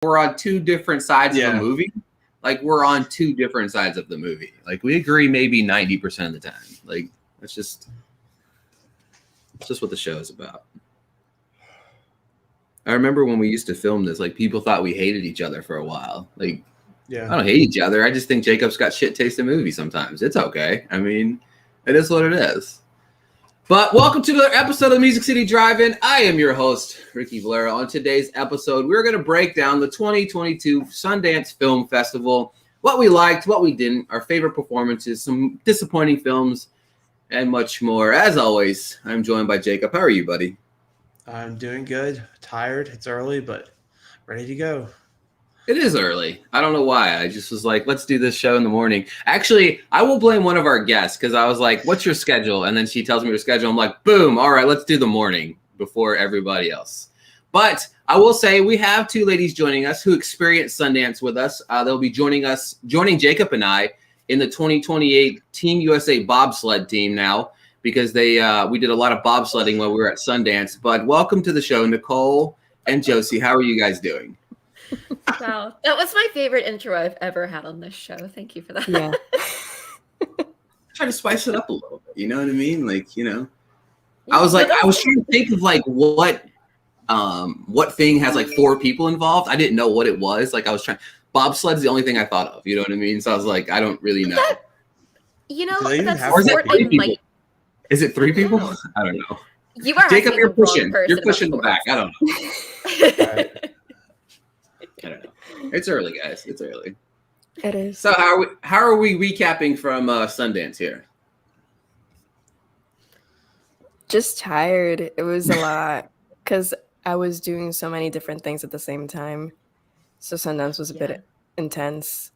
we're on two different sides of a movie. Like, we're on two different sides of the movie. Like, we agree maybe 90% of the time. Like, it's just what the show is about. I remember when we used to film this, like, people thought we hated each other for a while. Like, I don't hate each other. I just think Jacob's got shit taste in movies sometimes. It's okay. I mean, it is what it is. But welcome to another episode of Music City Drive-In. I am your host, Ricky Valera. On today's episode, we're going to break down the 2022 Sundance Film Festival, what we liked, what we didn't, our favorite performances, some disappointing films, and much more. As always, I'm joined by Jacob. How are you, buddy? I'm doing good. Tired. It's early, but ready to go. It is early. I don't know why. I just was like, let's do this show in the morning. Actually, I will blame one of our guests because I was like, what's your schedule? And then she tells me her schedule. I'm like, boom. All right, let's do the morning before everybody else. But I will say we have two ladies joining us who experienced Sundance with us. They'll be joining Jacob and I in the 2028 Team USA bobsled team now because we did a lot of bobsledding while we were at Sundance. But welcome to the show, Nicole and Josie. How are you guys doing? Wow, that was my favorite intro I've ever had on this show. Thank you for that. Yeah. Try to spice it up a little bit. You know what I mean? Like, you know, I was trying to think of like what thing has like four people involved. I didn't know what it was. Like, bobsled is the only thing I thought of. You know what I mean? So I was like, I don't really know. That's sport I might. Is it three people? No. I don't know. You are Jacob, you're pushing. You're pushing the back. I don't know. All right. I don't know. It's early, guys. It's early. It is. So how are we recapping from Sundance here? Just tired. It was a lot because I was doing so many different things at the same time. So Sundance was a bit intense.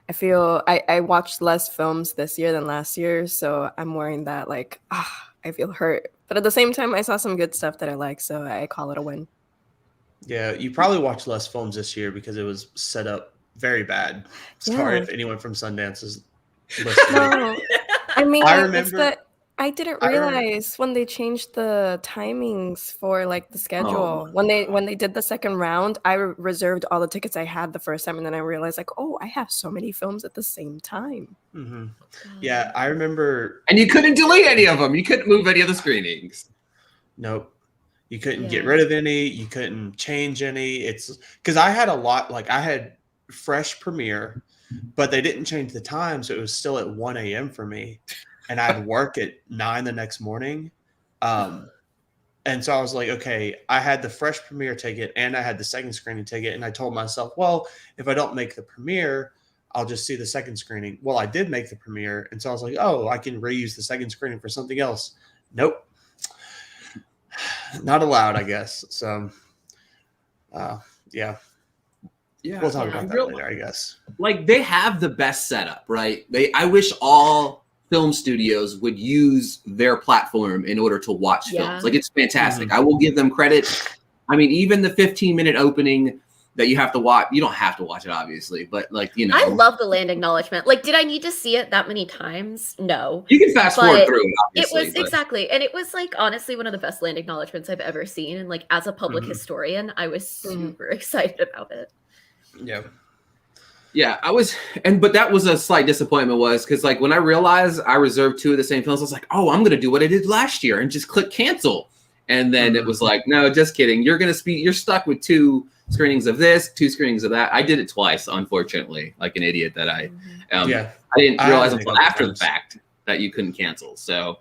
I feel I watched less films this year than last year, so I'm worrying that I feel hurt. But at the same time, I saw some good stuff that I like, so I call it a win. Yeah, you probably watched less films this year because it was set up very bad. Sorry if anyone from Sundance is listening. No, I mean, I remember, it's that I didn't realize when they changed the timings for like the schedule. When they did the second round, I reserved all the tickets I had the first time, and then I realized I have so many films at the same time. Mm-hmm. Yeah, I remember. And you couldn't delete any of them. You couldn't move any of the screenings. Nope. You couldn't get rid of any. You couldn't change any. It's because I had a lot. Like I had fresh premiere, but they didn't change the time, so it was still at 1 a.m. for me, and I'd work at 9 the next morning. And so I was like, okay, I had the fresh premiere ticket and I had the second screening ticket, and I told myself, well, if I don't make the premiere, I'll just see the second screening. Well, I did make the premiere, and so I was like, oh, I can reuse the second screening for something else. Nope. Not allowed, I guess. So, yeah, we'll talk about that later, I guess. Like, they have the best setup, right? I wish all film studios would use their platform in order to watch films. Like, it's fantastic. I will give them credit. I mean, even the 15-minute opening that you have to watch, you don't have to watch it, obviously, but like, you know. I love the land acknowledgement. Like, did I need to see it that many times? No. You can fast forward through it, obviously. Exactly. And it was like, honestly, one of the best land acknowledgements I've ever seen. And like, as a public historian, I was super excited about it. Yeah. Yeah, but that was a slight disappointment because like when I realized I reserved two of the same films, I was like, oh, I'm going to do what I did last year and just click cancel. And then it was like, no, just kidding. You're stuck with two screenings of this, two screenings of that. I did it twice, unfortunately, like an idiot that I didn't realize until after the fact that you couldn't cancel. So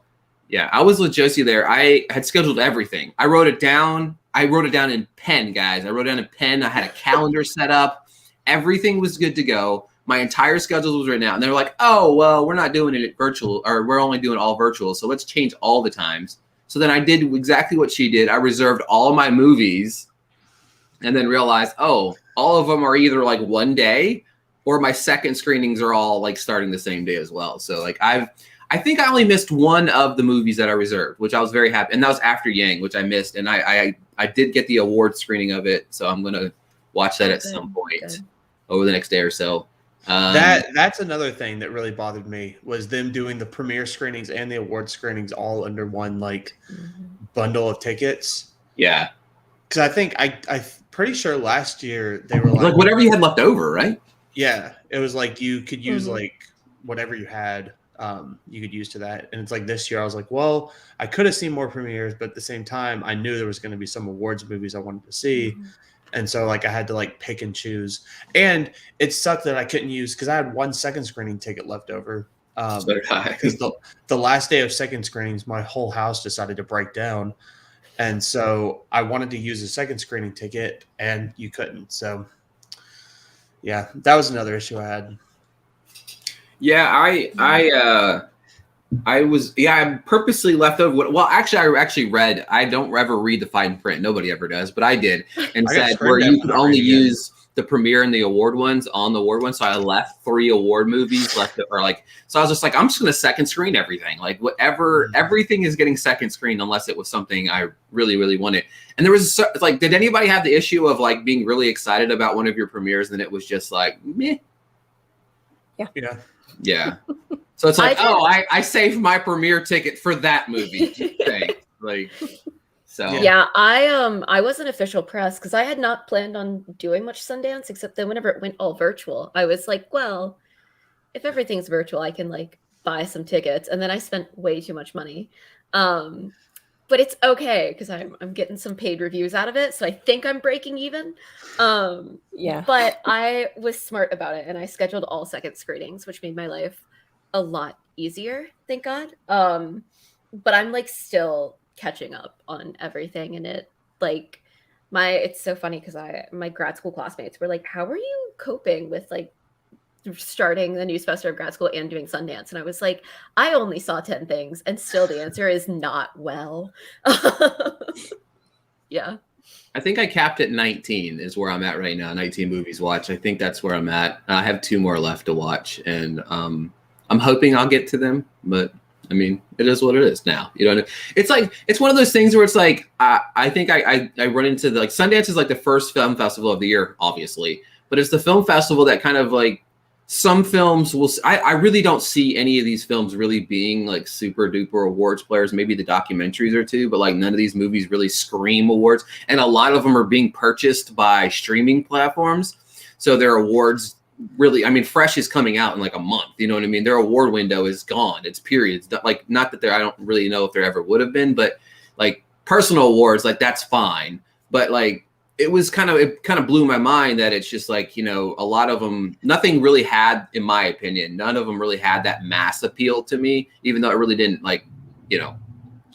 yeah, I was with Josie there. I had scheduled everything. I wrote it down. In pen, guys. I wrote it down in pen. I had a calendar set up. Everything was good to go. My entire schedule was written out. And they're like, oh, well, we're not doing it virtual, or we're only doing all virtual. So let's change all the times. So then I did exactly what she did. I reserved all of my movies and then realized, oh, all of them are either like one day or my second screenings are all like starting the same day as well. So like I think I only missed one of the movies that I reserved, which I was very happy. And that was After Yang, which I missed. And I did get the award screening of it. So I'm going to watch that at some point over the next day or so. That's another thing that really bothered me was them doing the premiere screenings and the award screenings all under one bundle of tickets. Yeah. Because I think pretty sure last year they were Like whatever you had left over, right? Yeah, it was like you could use Mhm. like whatever you had, you could use to that. And it's like this year I was like, well, I could have seen more premieres, but at the same time, I knew there was going to be some awards movies I wanted to see. Mhm. And so like I had to like pick and choose. And it sucked that I couldn't use because I had one second screening ticket left over. So did I. Because the last day of second screenings, my whole house decided to break down. And so I wanted to use a second screening ticket and you couldn't. So yeah, that was another issue I had. Yeah, I purposely left over. Well, actually, I actually read. I don't ever read the fine print. Nobody ever does, but I did, and I got said screamed where at you for could not only reading it. use the premiere and the award ones on the award one. So I left 3 award movies left, or like. So I was just like, I'm just going to second screen everything. Like whatever, everything is getting second screen unless it was something I really, really wanted. And there was like, did anybody have the issue of like being really excited about one of your premieres and it was just like, meh? Yeah. Yeah. So it's like, I saved my premiere ticket for that movie. Thanks. Like, so Yeah, I wasn't official press because I had not planned on doing much Sundance, except then whenever it went all virtual, I was like, well, if everything's virtual, I can like buy some tickets. And then I spent way too much money. But it's okay because I'm getting some paid reviews out of it. So I think I'm breaking even. Yeah. But I was smart about it and I scheduled all second screenings, which made my life a lot easier, thank God. But I'm like still catching up on everything, and it like it's so funny because my grad school classmates were like, how are you coping with like starting the new semester of grad school and doing Sundance? And I was like, I only saw 10 things, and still the answer is not well. Yeah. I think I capped at 19 is where I'm at right now. 19 movies watched. I think that's where I'm at. I have 2 more left to watch, and I'm hoping I'll get to them, but I mean, it is what it is now. You know, it's like it's one of those things where it's like I think I run into like Sundance is like the first film festival of the year, obviously, but it's the film festival that kind of like some films will. I really don't see any of these films really being like super duper awards players. Maybe the documentaries are too, but like none of these movies really scream awards, and a lot of them are being purchased by streaming platforms, so their awards. Really, I mean, Fresh is coming out in like a month. You know what I mean? Their award window is gone. It's periods. Like, not that I don't really know if there ever would have been, but like personal awards, like that's fine. But like, it kind of blew my mind that it's just like, you know, a lot of them, nothing really had, in my opinion, none of them really had that mass appeal to me, even though it really didn't like, you know,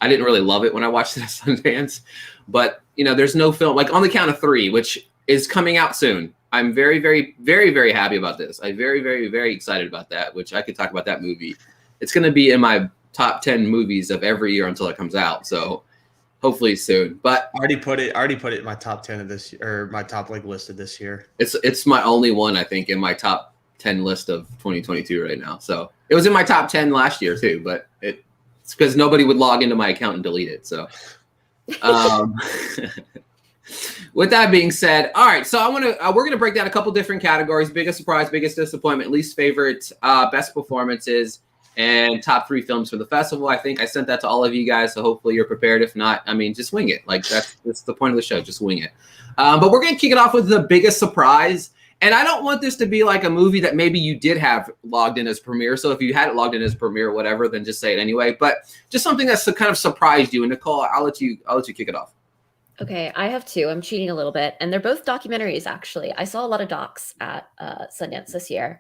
I didn't really love it when I watched it at Sundance. But, you know, there's no film like On the Count of Three, which is coming out soon. I'm very, very, very, very happy about this. I'm very, very, very excited about that, which I could talk about that movie. It's going to be in my top 10 movies of every year until it comes out. So hopefully soon. But I already put it in my top 10 of this year, or my top like list of this year. It's my only one, I think, in my top 10 list of 2022 right now. So it was in my top 10 last year too, but it's because nobody would log into my account and delete it. So with that being said, all right, so we're gonna break down a couple different categories: biggest surprise, biggest disappointment, least favorite, best performances, and top 3 films for the festival. I think I sent that to all of you guys, so hopefully you're prepared. If not, I mean, just wing it. Like that's the point of the show, just wing it. But we're gonna kick it off with the biggest surprise. And I don't want this to be like a movie that maybe you did have logged in as premiere. So if you had it logged in as premiere or whatever, then just say it anyway. But just something that's kind of surprised you. And Nicole, I'll let you kick it off. Okay, I have 2. I'm cheating a little bit, and they're both documentaries, actually. I saw a lot of docs at Sundance this year,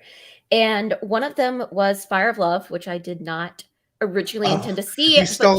and one of them was Fire of Love, which I did not originally intend to see, but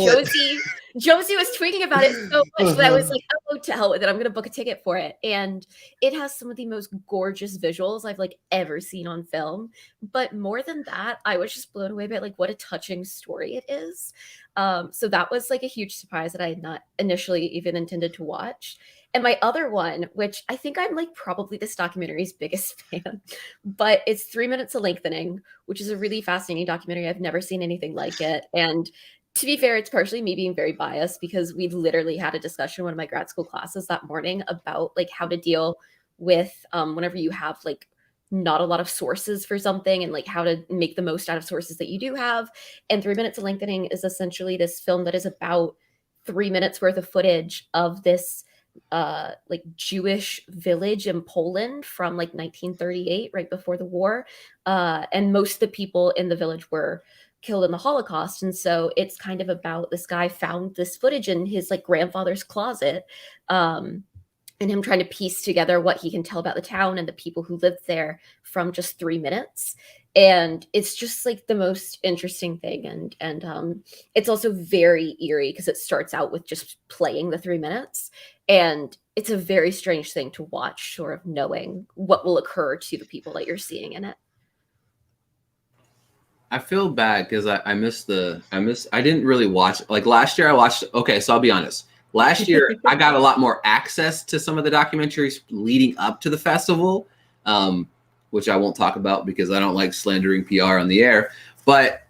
Josie was tweeting about it so much that I was like, oh, to hell with it. I'm going to book a ticket for it. And it has some of the most gorgeous visuals I've like ever seen on film. But more than that, I was just blown away by like what a touching story it is. So that was like a huge surprise that I had not initially even intended to watch. And my other one, which I think I'm like probably this documentary's biggest fan, but it's 3 Minutes of Lengthening, which is a really fascinating documentary. I've never seen anything like it. And to be fair, it's partially me being very biased because we literally had a discussion in one of my grad school classes that morning about like how to deal with whenever you have like not a lot of sources for something and like how to make the most out of sources that you do have. And 3 Minutes of Lengthening is essentially this film that is about 3 minutes worth of footage of this like Jewish village in Poland from like 1938, right before the war. And most of the people in the village were killed in the Holocaust. And so it's kind of about this guy found this footage in his like grandfather's closet. And him trying to piece together what he can tell about the town and the people who lived there from just 3 minutes. And it's just like the most interesting thing. And it's also very eerie because it starts out with just playing the 3 minutes. And it's a very strange thing to watch, sort of knowing what will occur to the people that you're seeing in it. I feel bad because I didn't really watch, like last year I watched, okay, so I'll be honest. Last year, I got a lot more access to some of the documentaries leading up to the festival, which I won't talk about because I don't like slandering PR on the air. But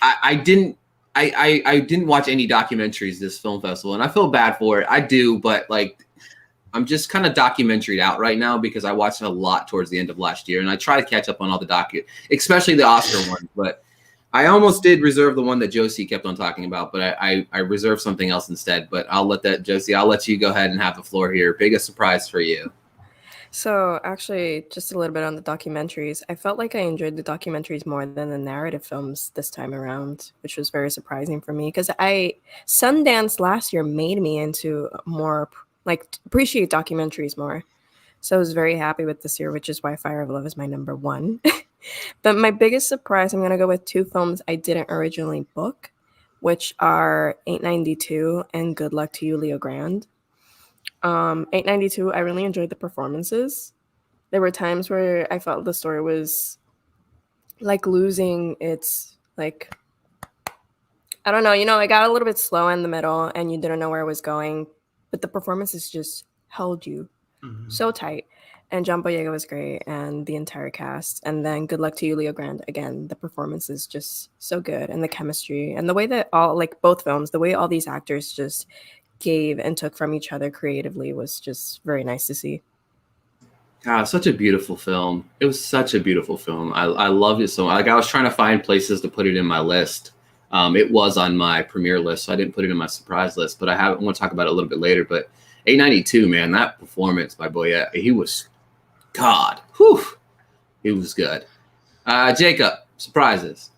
I didn't watch any documentaries this film festival, and I feel bad for it. I do, but like I'm just kind of documentaried out right now because I watched a lot towards the end of last year, and I try to catch up on all the especially the Oscar ones, but. I almost did reserve the one that Josie kept on talking about, but I reserved something else instead. But Josie, I'll let you go ahead and have the floor here. Biggest surprise for you. So actually, just a little bit on the documentaries. I felt like I enjoyed the documentaries more than the narrative films this time around, which was very surprising for me because Sundance last year made me into more like appreciate documentaries more. So I was very happy with this year, which is why Fire of Love is my number one. But my biggest surprise, I'm going to go with two films I didn't originally book, which are 892 and Good Luck to You, Leo Grande. 892, I really enjoyed the performances. There were times where I felt the story was like losing its, like, I don't know, it got a little bit slow in the middle and you didn't know where it was going, but the performances just held you so tight. And John Boyega was great, and the entire cast. And then Good Luck to You, Leo Grande. Again, the performance is just so good, and the chemistry, and the way that both films, the way all these actors just gave and took from each other creatively was just very nice to see. God, such a beautiful film. It was such a beautiful film. I loved it so much. Like I was trying to find places to put it in my list. It was on my premiere list, so I didn't put it in my surprise list. But I want to talk about it a little bit later. But 892, man, that performance by Boyega, he was. God, whew, it was good. Jacob, surprises.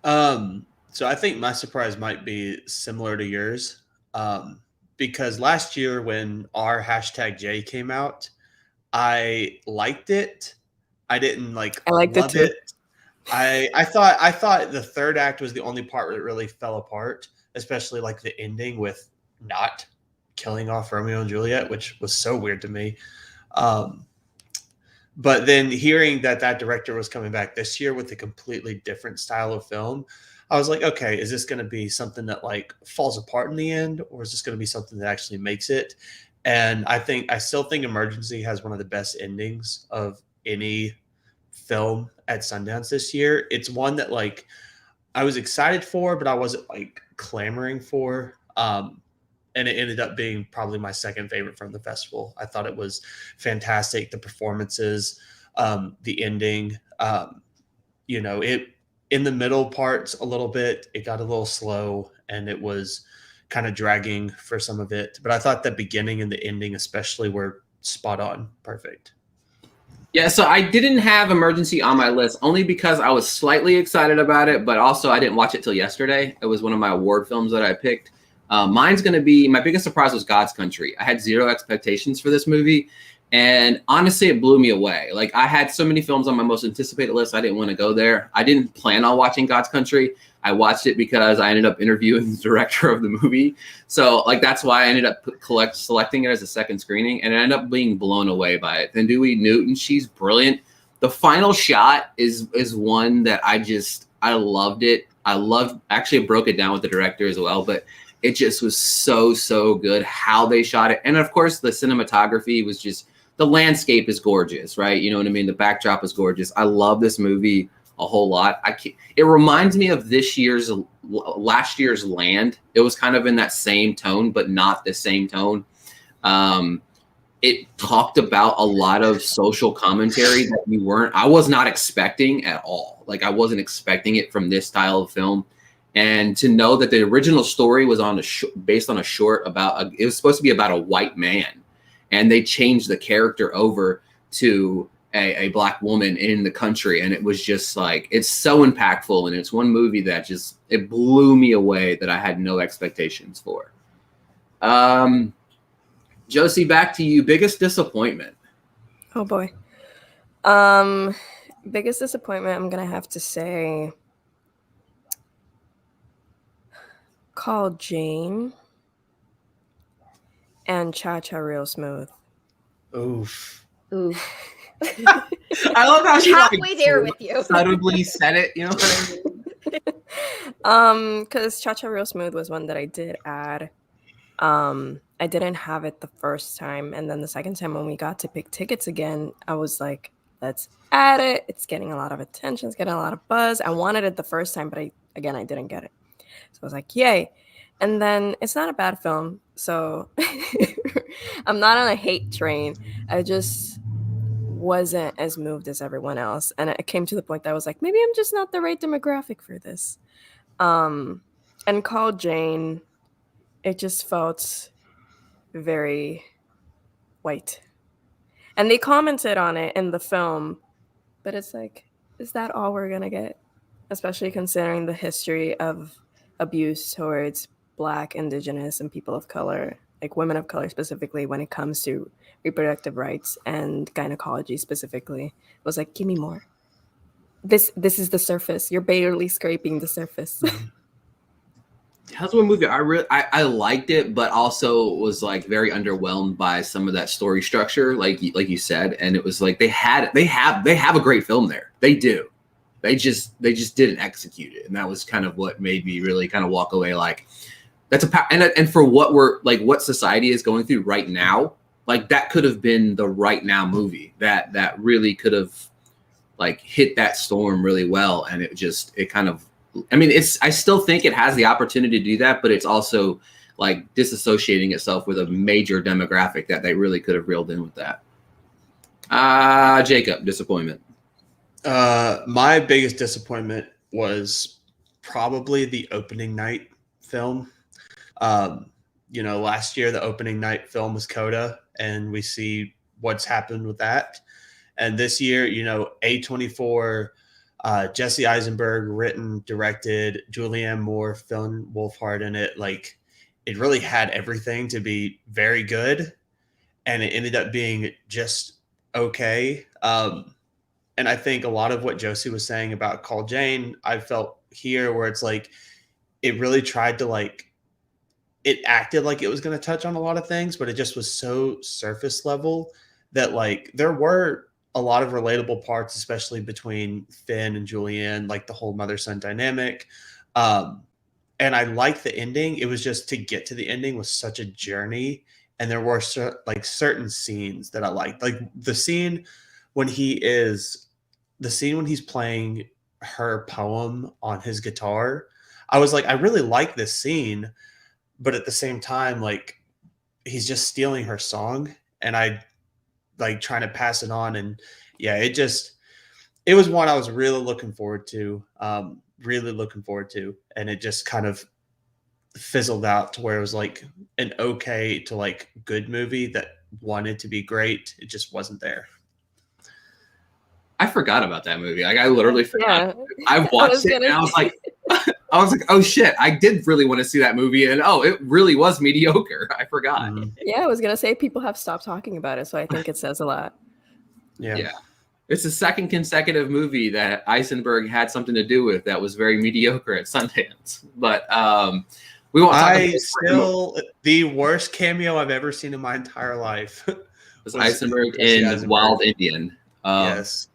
So I think my surprise might be similar to yours, because last year when our #J came out, I liked it. I didn't love it. I thought the third act was the only part where it really fell apart, especially like the ending with not killing off Romeo and Juliet, which was so weird to me. But then hearing that director was coming back this year with a completely different style of film, I was like, okay, is this going to be something that like falls apart in the end, or is this going to be something that actually makes it? And I still think Emergency has one of the best endings of any film at Sundance this year. It's one that like I was excited for, but I wasn't like clamoring for. And it ended up being probably my second favorite from the festival. I thought it was fantastic. The performances, the ending, it in the middle parts a little bit, it got a little slow and it was kind of dragging for some of it. But I thought the beginning and the ending especially were spot on. Perfect. Yeah, so I didn't have Emergency on my list only because I was slightly excited about it, but also I didn't watch it till yesterday. It was one of my award films that I picked. Mine's going to be, my biggest surprise was God's Country. I had zero expectations for this movie, and honestly, it blew me away. Like, I had so many films on my most anticipated list, I didn't want to go there. I didn't plan on watching God's Country. I watched it because I ended up interviewing the director of the movie. So, like, that's why I ended up selecting it as a second screening, and I ended up being blown away by it. And Dewey Newton, she's brilliant. The final shot is one that I loved it. Actually, I broke it down with the director as well, but it just was so good how they shot it. And of course, the cinematography was just, the landscape is gorgeous, right? You know what I mean? The backdrop is gorgeous. I love this movie a whole lot. It reminds me of last year's Land. It was kind of in that same tone, but not the same tone. It talked about a lot of social commentary that I was not expecting at all. Like I wasn't expecting it from this style of film. And to know that the original story was based on a short about it was supposed to be about a white man, and they changed the character over to a black woman in the country, and it was just like, it's so impactful, and it's one movie that just, it blew me away that I had no expectations for. Josie, back to you. Biggest disappointment? Oh boy. Biggest disappointment, I'm gonna have to say Call Jane and Cha Cha Real Smooth. Oof. I love how she halfway there with you. Subtly said it, you know what I mean? Because Cha Cha Real Smooth was one that I did add. I didn't have it the first time, and then the second time when we got to pick tickets again, I was like, let's add it. It's getting a lot of attention. It's getting a lot of buzz. I wanted it the first time, but I didn't get it. So I was like, yay. And then it's not a bad film, so I'm not on a hate train. I just wasn't as moved as everyone else. And it came to the point that I was like, maybe I'm just not the right demographic for this. And Call Jane, it just felt very white. And they commented on it in the film, but it's like, is that all we're going to get? Especially considering the history of abuse towards Black, Indigenous, and people of color, like women of color specifically, when it comes to reproductive rights and gynecology specifically. It was like, give me more. This is the surface. You're barely scraping the surface. That's one movie I liked it, but also was like very underwhelmed by some of that story structure, like you said. And it was like they have a great film there. They do. They just didn't execute it, and that was kind of what made me really kind of walk away. Like, that's and for what we're like, what society is going through right now, like that could have been the right now movie that really could have like hit that storm really well, and it kind of. I mean, I still think it has the opportunity to do that, but it's also like disassociating itself with a major demographic that they really could have reeled in with that. Jacob, disappointment. My biggest disappointment was probably the opening night film. Last year the opening night film was Coda, and we see what's happened with that. And this year, A24. Jesse Eisenberg written, directed, Julianne Moore, Phil Wolfhard in it. Like, it really had everything to be very good, and it ended up being just okay. And I think a lot of what Josie was saying about Call Jane, I felt here, where it's like it really tried to it acted like it was going to touch on a lot of things, but it just was so surface level that like there were a lot of relatable parts, especially between Finn and Julianne, like the whole mother-son dynamic. And I liked the ending. It was just, to get to the ending was such a journey. And there were certain scenes that I liked. Like the scene when he's playing her poem on his guitar. I was like, I really like this scene, but at the same time, like, he's just stealing her song, and I like trying to pass it on. And yeah, it was one I was really looking forward to, and it just kind of fizzled out to where it was like an okay to like good movie that wanted to be great. It just wasn't there. I forgot about that movie. Like, I literally forgot. Yeah. I watched it and I was like, oh shit, I did really want to see that movie, and it really was mediocre. I forgot. Mm-hmm. Yeah, I was gonna say people have stopped talking about it, so I think it says a lot. Yeah. It's the second consecutive movie that Eisenberg had something to do with that was very mediocre at Sundance. But we won't talk about the worst cameo I've ever seen in my entire life was Eisenberg in Wild Indian. Yes.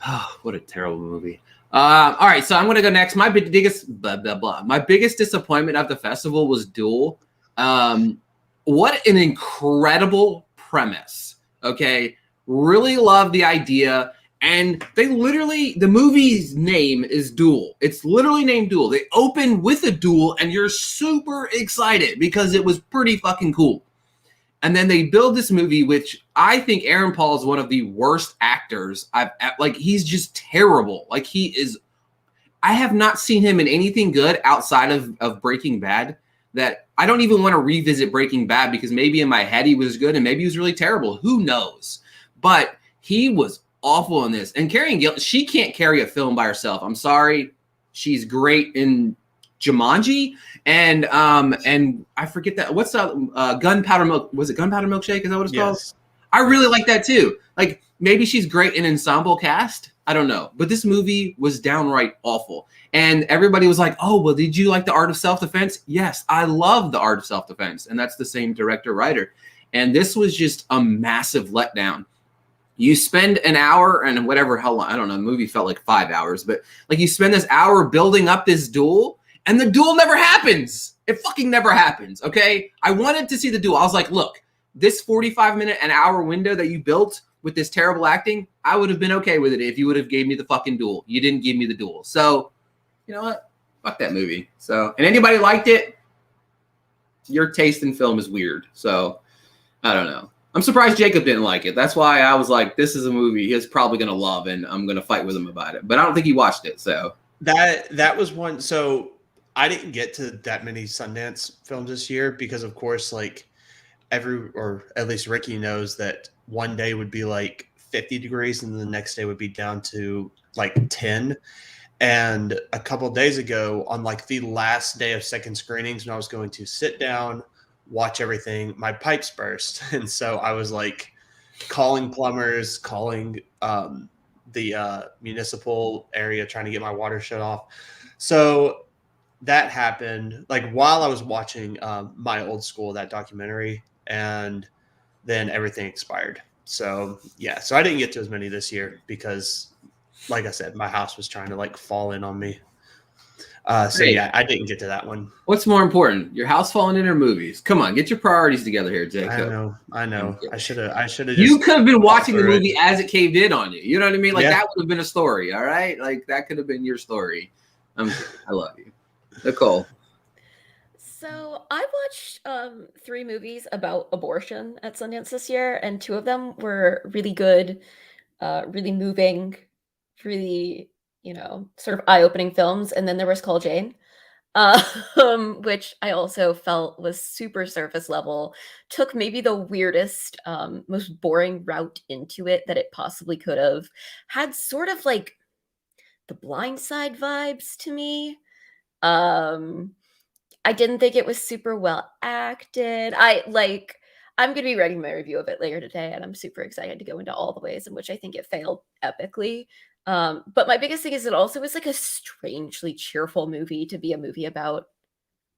Oh, what a terrible movie. All right, so I'm going to go next. My biggest disappointment of the festival was Duel. What an incredible premise. Okay, really love the idea. And the movie's name is Duel. It's literally named Duel. They open with a duel, and you're super excited because it was pretty fucking cool. And then they build this movie, which I think Aaron Paul is one of the worst actors he's just terrible. Like, he is, I have not seen him in anything good outside of Breaking Bad. That I don't even want to revisit Breaking Bad because maybe in my head he was good and maybe he was really terrible. Who knows? But he was awful in this. And Carrie Gilliam, she can't carry a film by herself. I'm sorry. She's great in Jumanji and I forget that. What's that? Gunpowder Milk? Was it Gunpowder Milkshake? Is that what it's called? I really like that too. Like maybe she's great in ensemble cast. I don't know. But this movie was downright awful. And everybody was like, oh, well, did you like The Art of Self-Defense? Yes, I love The Art of Self-Defense. And that's the same director-writer. And this was just a massive letdown. You spend an hour and whatever, how long, I don't know, the movie felt like 5 hours. But like you spend this hour building up this duel, and the duel never happens. It fucking never happens, okay? I wanted to see the duel. I was like, look, this 45-minute, an hour window that you built with this terrible acting, I would have been okay with it if you would have gave me the fucking duel. You didn't give me the duel. So, you know what? Fuck that movie. So, and anybody liked it, your taste in film is weird. So, I don't know. I'm surprised Jacob didn't like it. That's why I was like, this is a movie he's probably going to love, and I'm going to fight with him about it. But I don't think he watched it, so. That was one. So, I didn't get to that many Sundance films this year because, of course, like, or at least Ricky knows that one day would be like 50 degrees and the next day would be down to like 10. And a couple of days ago, on like the last day of second screenings, when I was going to sit down, watch everything, my pipes burst. And so I was like calling plumbers, calling the municipal area, trying to get my water shut off. So that happened like while I was watching My Old School, that documentary, and then everything expired. So yeah, so I didn't get to as many this year because, like I said, my house was trying to like fall in on me. So yeah, I didn't get to that one. What's more important, your house falling in or movies? Come on, get your priorities together here, Jacob. I know. I should have. You could have been watching the movie as it caved in on you. You know what I mean? Like that would have been a story. All right, like that could have been your story. I love you, Nicole. So I watched 3 movies about abortion at Sundance this year, and 2 of them were really good, really moving, really, sort of eye-opening films. And then there was Call Jane, which I also felt was super surface level, took maybe the weirdest, most boring route into it that it possibly could have, had sort of like the Blind Side vibes to me. I didn't think it was super well acted. I'm going to be writing my review of it later today, and I'm super excited to go into all the ways in which I think it failed epically. But my biggest thing is it also is like a strangely cheerful movie to be a movie about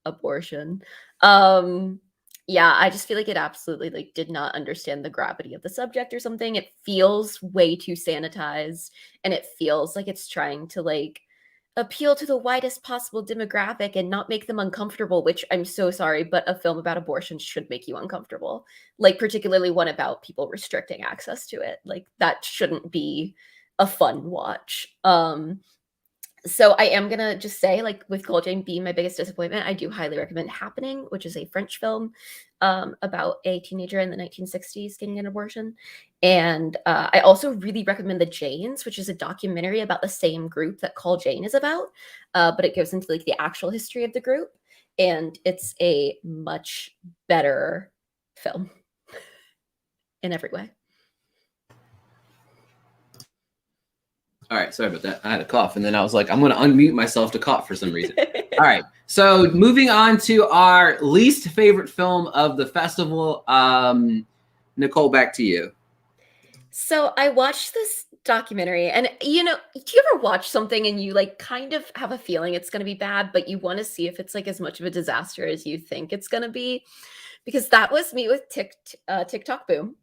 abortion. Yeah, I just feel like it absolutely like did not understand the gravity of the subject or something. It feels way too sanitized, and it feels like it's trying to like appeal to the widest possible demographic and not make them uncomfortable, which I'm so sorry, but a film about abortion should make you uncomfortable. Like particularly one about people restricting access to it. Like that shouldn't be a fun watch. So I am going to just say, like, with Call Jane being my biggest disappointment, I do highly recommend Happening, which is a French film about a teenager in the 1960s getting an abortion. And I also really recommend The Janes, which is a documentary about the same group that Call Jane is about, but it goes into, like, the actual history of the group. And it's a much better film in every way. All right, sorry about that. I had a cough, and then I was like, I'm going to unmute myself to cough for some reason. All right, so moving on to our least favorite film of the festival. Nicole, back to you. So I watched this documentary, and do you ever watch something and you like kind of have a feeling it's going to be bad, but you want to see if it's like as much of a disaster as you think it's going to be? Because that was me with TikTok Boom.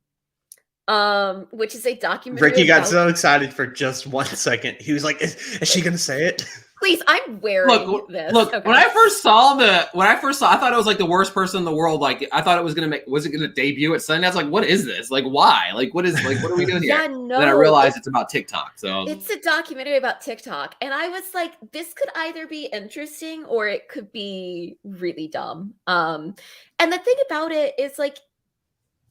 Which is a documentary. Ricky got so excited for just 1 second. He was like, "Is she gonna say it?" Please, I'm wearing this. Look, okay. When I first saw, I thought it was like the worst person in the world. Like, I thought it was was it gonna debut at Sundance? Like, what is this? Like, why? Like, what are we doing here? Yeah, no. Then I realized it's about TikTok. So it's a documentary about TikTok, and I was like, this could either be interesting or it could be really dumb. And the thing about it is like,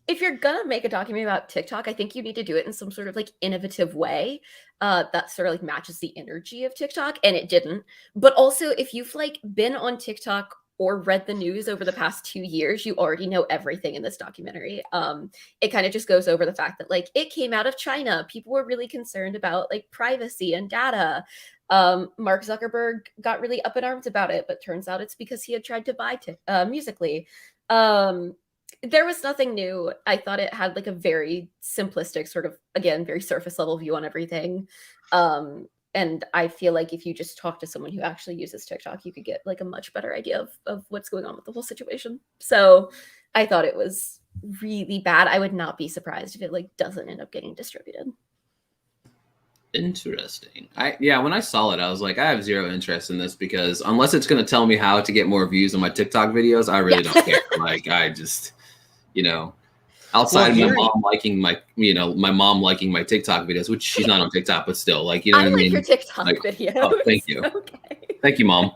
if you're gonna make a documentary about TikTok, I think you need to do it in some sort of like innovative way that sort of like matches the energy of TikTok, and it didn't. But also, if you've like been on TikTok or read the news over the past 2 years, you already know everything in this documentary. It kind of just goes over the fact that like it came out of China. People were really concerned about like privacy and data. Mark Zuckerberg got really up in arms about it, but turns out it's because he had tried to buy Musically. There was nothing new. I thought it had like a very simplistic sort of, again, very surface level view on everything. And I feel like if you just talk to someone who actually uses TikTok, you could get like a much better idea of what's going on with the whole situation. So I thought it was really bad. I would not be surprised if it like doesn't end up getting distributed. Interesting. When I saw it, I was like, I have zero interest in this because unless it's going to tell me how to get more views on my TikTok videos, I really don't care. Like, I just, outside of my mom liking my mom liking my TikTok videos, which she's not on TikTok, but still, like, you know what I mean? Your TikTok videos. Oh, thank you. Okay. Thank you, Mom.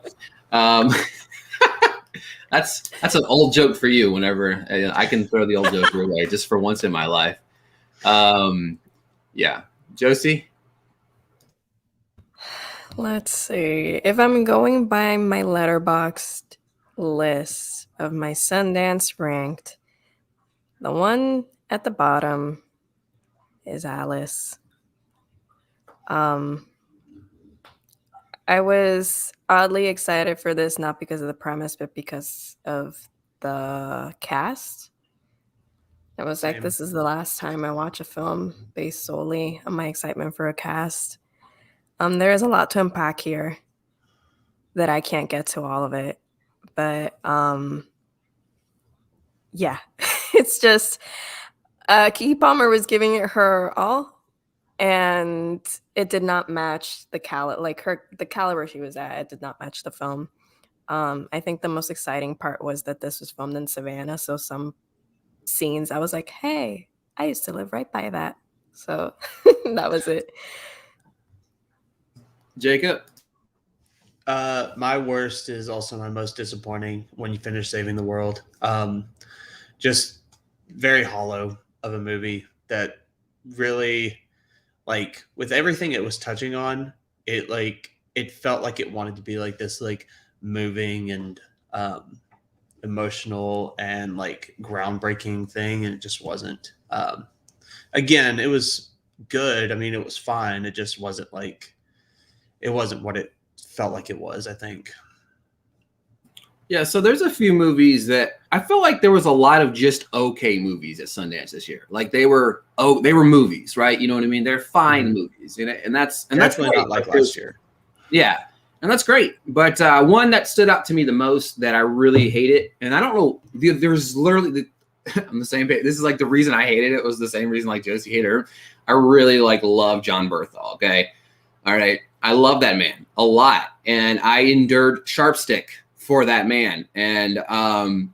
That's an old joke for you. Whenever I can throw the old joke your way, just for once in my life. Josie. Let's see. If I'm going by my Letterboxd list of my Sundance ranked, the one at the bottom is Alice. I was oddly excited for this, not because of the premise, but because of the cast. I was like, this is the last time I watch a film based solely on my excitement for a cast. There is a lot to unpack here that I can't get to all of it. But it's just Keke Palmer was giving it her all, and it did not match the caliber she was at. It did not match the film. I think the most exciting part was that this was filmed in Savannah, so some scenes I was like, hey, I used to live right by that. So that was it. Jacob? My worst is also my most disappointing. When you finish Saving the World. Just very hollow of a movie that really, like, with everything it was touching on, it felt like it wanted to be like this, like, moving and emotional and like groundbreaking thing, and it just wasn't. Again, it was good. I mean, it was fine. It just wasn't like, it wasn't what it felt like it was, I think. Yeah, so there's a few movies that I feel like there was a lot of just okay movies at Sundance this year. Like they were movies, right? You know what I mean? They're fine movies, and that's definitely not like last year. Yeah, and that's great. But one that stood out to me the most that I really hated, and I don't know, there's literally I'm the same page. This is like the reason I hated it was the same reason like Josie hated her. I really love John Berthal. Okay, all right, I love that man a lot, and I endured Sharpstick for that man. And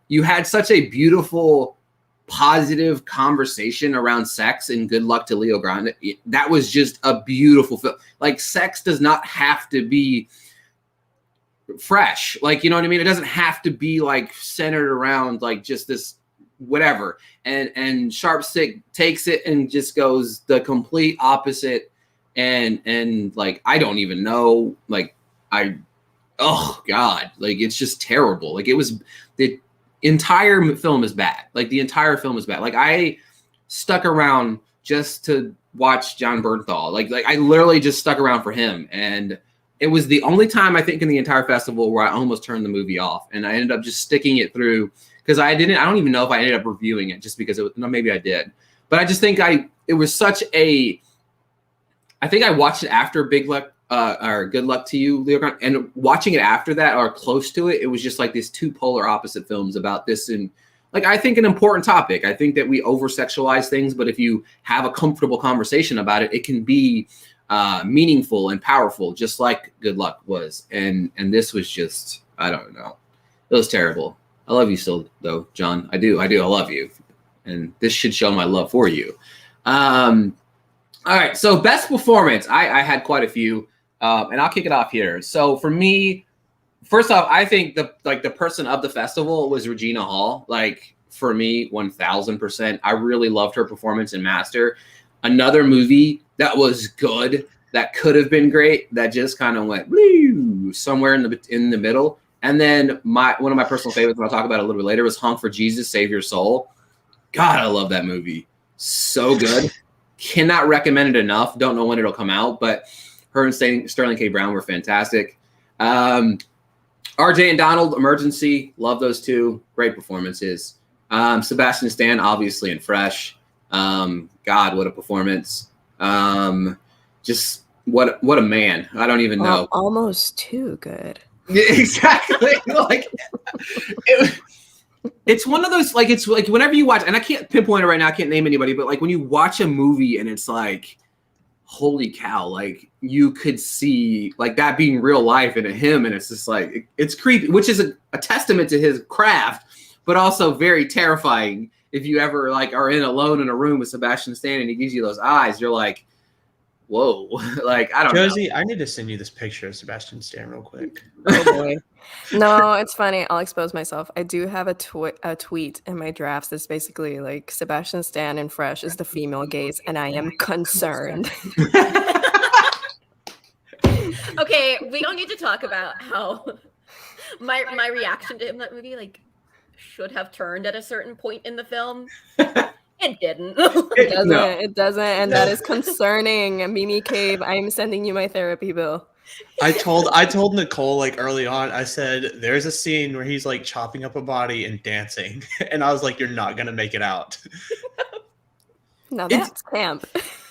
you had such a beautiful, positive conversation around sex and Good Luck to Leo Grande. That was just a beautiful film. Like, sex does not have to be fresh. Like, you know what I mean? It doesn't have to be like centered around like just this whatever. And Sharpstick takes it and just goes the complete opposite. And like, I don't even know, like, oh God, like it's just terrible. Like the entire film is bad. Like the entire film is bad. Like I stuck around just to watch John Bernthal. Like I literally just stuck around for him. And it was the only time I think in the entire festival where I almost turned the movie off. And I ended up just sticking it through because I don't even know if I ended up reviewing it just because maybe I did. But I just think it was such I think I watched it after Big Luck, or Good Luck to You, Leo Grande, and watching it after that or close to it, it was just like these two polar opposite films about this, and like I think an important topic. I think that we over-sexualize things, but if you have a comfortable conversation about it, it can be meaningful and powerful, just like Good Luck was. And this was just, I don't know, it was terrible. I love you still, though, John. I do. I love you, and this should show my love for you. All right, so best performance. I had quite a few. And I'll kick it off here. So for me, first off, I think the person of the festival was Regina Hall. Like for me, 1000%. I really loved her performance in Master. Another movie that was good, that could have been great, that just kind of went woo, somewhere in the middle. And then one of my personal favorites, and I'll talk about it a little bit later, was Honk for Jesus, Save Your Soul. God, I love that movie. So good. Cannot recommend it enough. Don't know when it'll come out, but her and Sterling K. Brown were fantastic. RJ and Donald, Emergency. Love those two. Great performances. Sebastian Stan, obviously, and Fresh. God, what a performance. Just what a man. I don't even know. Almost too good. Yeah, exactly. Like it's one of those, like, it's like whenever you watch, and I can't pinpoint it right now, I can't name anybody, but like when you watch a movie and it's like, holy cow, like you could see like that being real life in him, and it's just like it's creepy, which is a testament to his craft, but also very terrifying. If you ever like are alone in a room with Sebastian Stan and he gives you those eyes, you're like, whoa. Like, I don't know. Josie, I need to send you this picture of Sebastian Stan real quick. Oh boy. No, it's funny. I'll expose myself. I do have a tweet in my drafts that's basically like Sebastian Stan and Fresh is the female gaze, and I am concerned. Okay, we don't need to talk about how my reaction to him in that movie like should have turned at a certain point in the film. It didn't. It doesn't, and that is concerning. Mimi Cave, I'm sending you my therapy bill. I told Nicole like early on, I said there's a scene where he's like chopping up a body and dancing, and I was like, you're not gonna make it out. Now that's camp.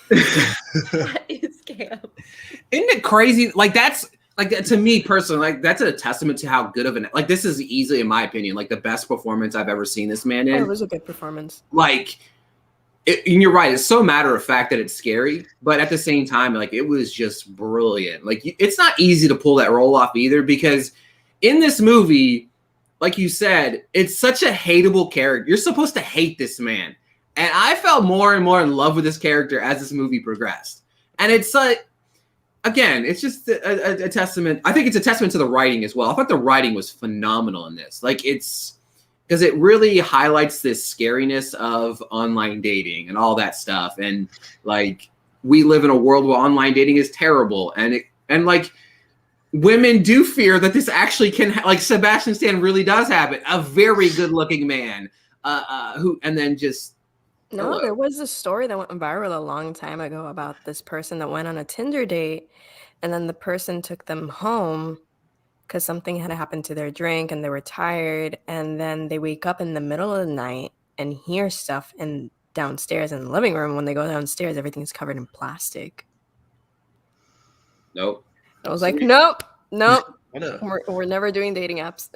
That is camp. Isn't it crazy? Like that's like, to me personally, like that's a testament to how good of an, like, this is easily, in my opinion, like the best performance I've ever seen this man in. It was a good performance. Like, and you're right, it's so matter of fact that it's scary, but at the same time, like, it was just brilliant. Like, it's not easy to pull that role off either, because in this movie, like you said, it's such a hateable character. You're supposed to hate this man. And I felt more and more in love with this character as this movie progressed. And it's again, it's just a testament. I think it's a testament to the writing as well. I thought the writing was phenomenal in this. Like, it's because it really highlights this scariness of online dating and all that stuff. And like, we live in a world where online dating is terrible. And like, women do fear that this actually can, like, Sebastian Stan really does have it. A very good looking man who, and then just, no, there was a story that went viral a long time ago about this person that went on a Tinder date, and then the person took them home because something had happened to their drink and they were tired, and then they wake up in the middle of the night and hear stuff downstairs in the living room. When they go downstairs, everything's covered in plastic. nope. I was like, nope. We're never doing dating apps.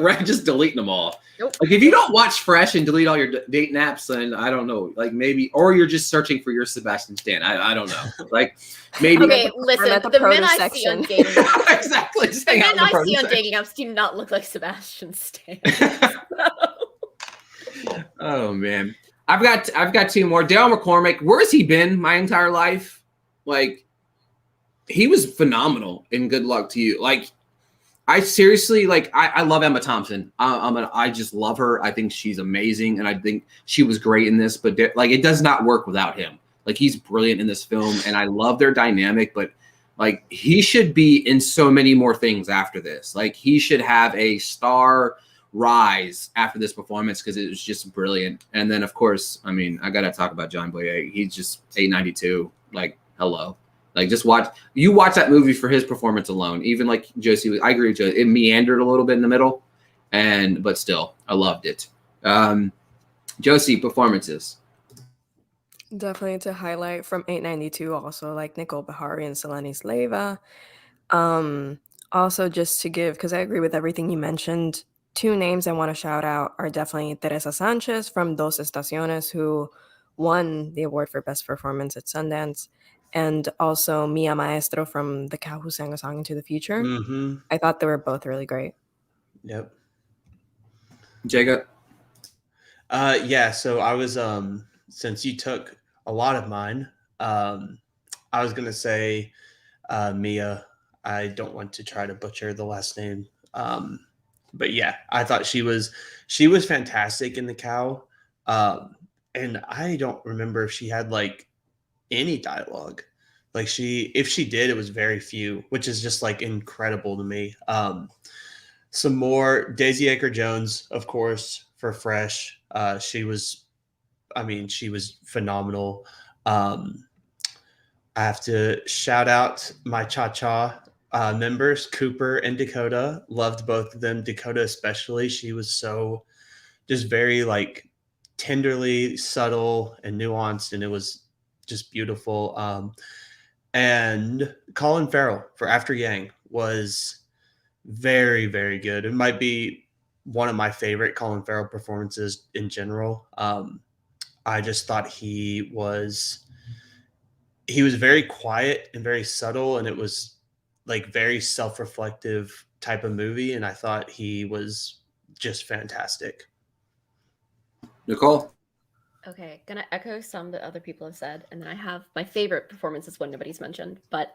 Right, just deleting them all. Nope. Like, if you don't watch Fresh and delete all your dating apps, then I don't know. Like, maybe, or you're just searching for your Sebastian Stan. I don't know. Like, maybe. Okay, listen. The men I see on dating apps, Exactly. Just the hang out men in the I see on produce dating apps do not look like Sebastian Stan. section. Oh man, I've got two more. Dale McCormick. Where has he been my entire life? Like, he was phenomenal in Good Luck to You. Like, I seriously, like, I love Emma Thompson. I just love her. I think she's amazing, and I think she was great in this. But like, it does not work without him. Like, he's brilliant in this film, and I love their dynamic. But like, he should be in so many more things after this. Like, he should have a star rise after this performance because it was just brilliant. And then, of course, I mean, I gotta talk about John Boyega. He's just 892. Like, hello. Like, just watch that movie for his performance alone. Even like Josie, I agree with Josie. It meandered a little bit in the middle, but still, I loved it. Josie, performances. Definitely to highlight from 892 also, like Nicole Bahari and Selene Sleva. Also, just to give, because I agree with everything you mentioned, two names I want to shout out are definitely Teresa Sanchez from Dos Estaciones, who won the award for Best Performance at Sundance, and also Mia Maestro from The Cow Who Sang a Song into the Future. Mm-hmm. I thought they were both really great. Yep. Jacob? Yeah, so I was, since you took a lot of mine, I was going to say Mia. I don't want to try to butcher the last name. But yeah, I thought she was fantastic in The Cow. And I don't remember if she had like any dialogue. Like if she did, it was very few, which is just like incredible to me. Some more Daisy Edgar-Jones, of course, for Fresh. She was phenomenal. I have to shout out my Cha-Cha members, Cooper and Dakota. Loved both of them. Dakota especially. She was so just very like tenderly subtle and nuanced, and it was just beautiful. And Colin Farrell for After Yang was very, very good. It might be one of my favorite Colin Farrell performances in general. I just thought he was very quiet and very subtle, and it was like very self-reflective type of movie. And I thought he was just fantastic. Nicole? Okay, gonna echo some that other people have said, and then I have my favorite performances one nobody's mentioned. But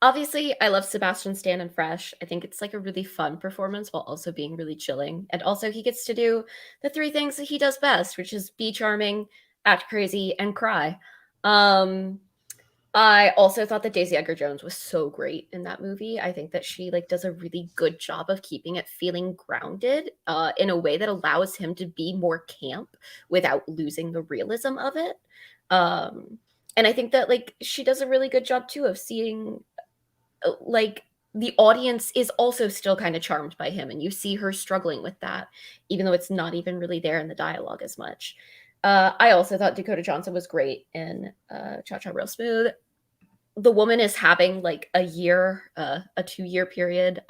obviously, I love Sebastian Stan and Fresh. I think it's like a really fun performance while also being really chilling. And also, he gets to do the three things that he does best, which is be charming, act crazy, and cry. I also thought that Daisy Edgar-Jones was so great in that movie. I think that she like does a really good job of keeping it feeling grounded in a way that allows him to be more camp without losing the realism of it. And I think that like she does a really good job too of seeing like the audience is also still kind of charmed by him, and you see her struggling with that, even though it's not even really there in the dialogue as much. I also thought Dakota Johnson was great in Cha-Cha Real Smooth. The woman is having like a 2-year period.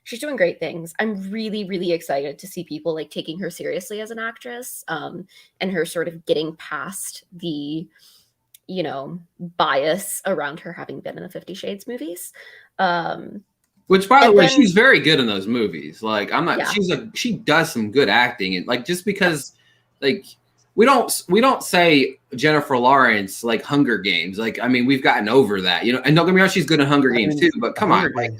She's doing great things. I'm really, really excited to see people like taking her seriously as an actress, and her sort of getting past the, bias around her having been in the 50 Shades movies. Which, by the way, she's very good in those movies. Like, she does some good acting, and like just because, like. We don't say Jennifer Lawrence like Hunger Games. Like, I mean, we've gotten over that, and don't get me wrong, she's good in Hunger Games too, but come on. Like,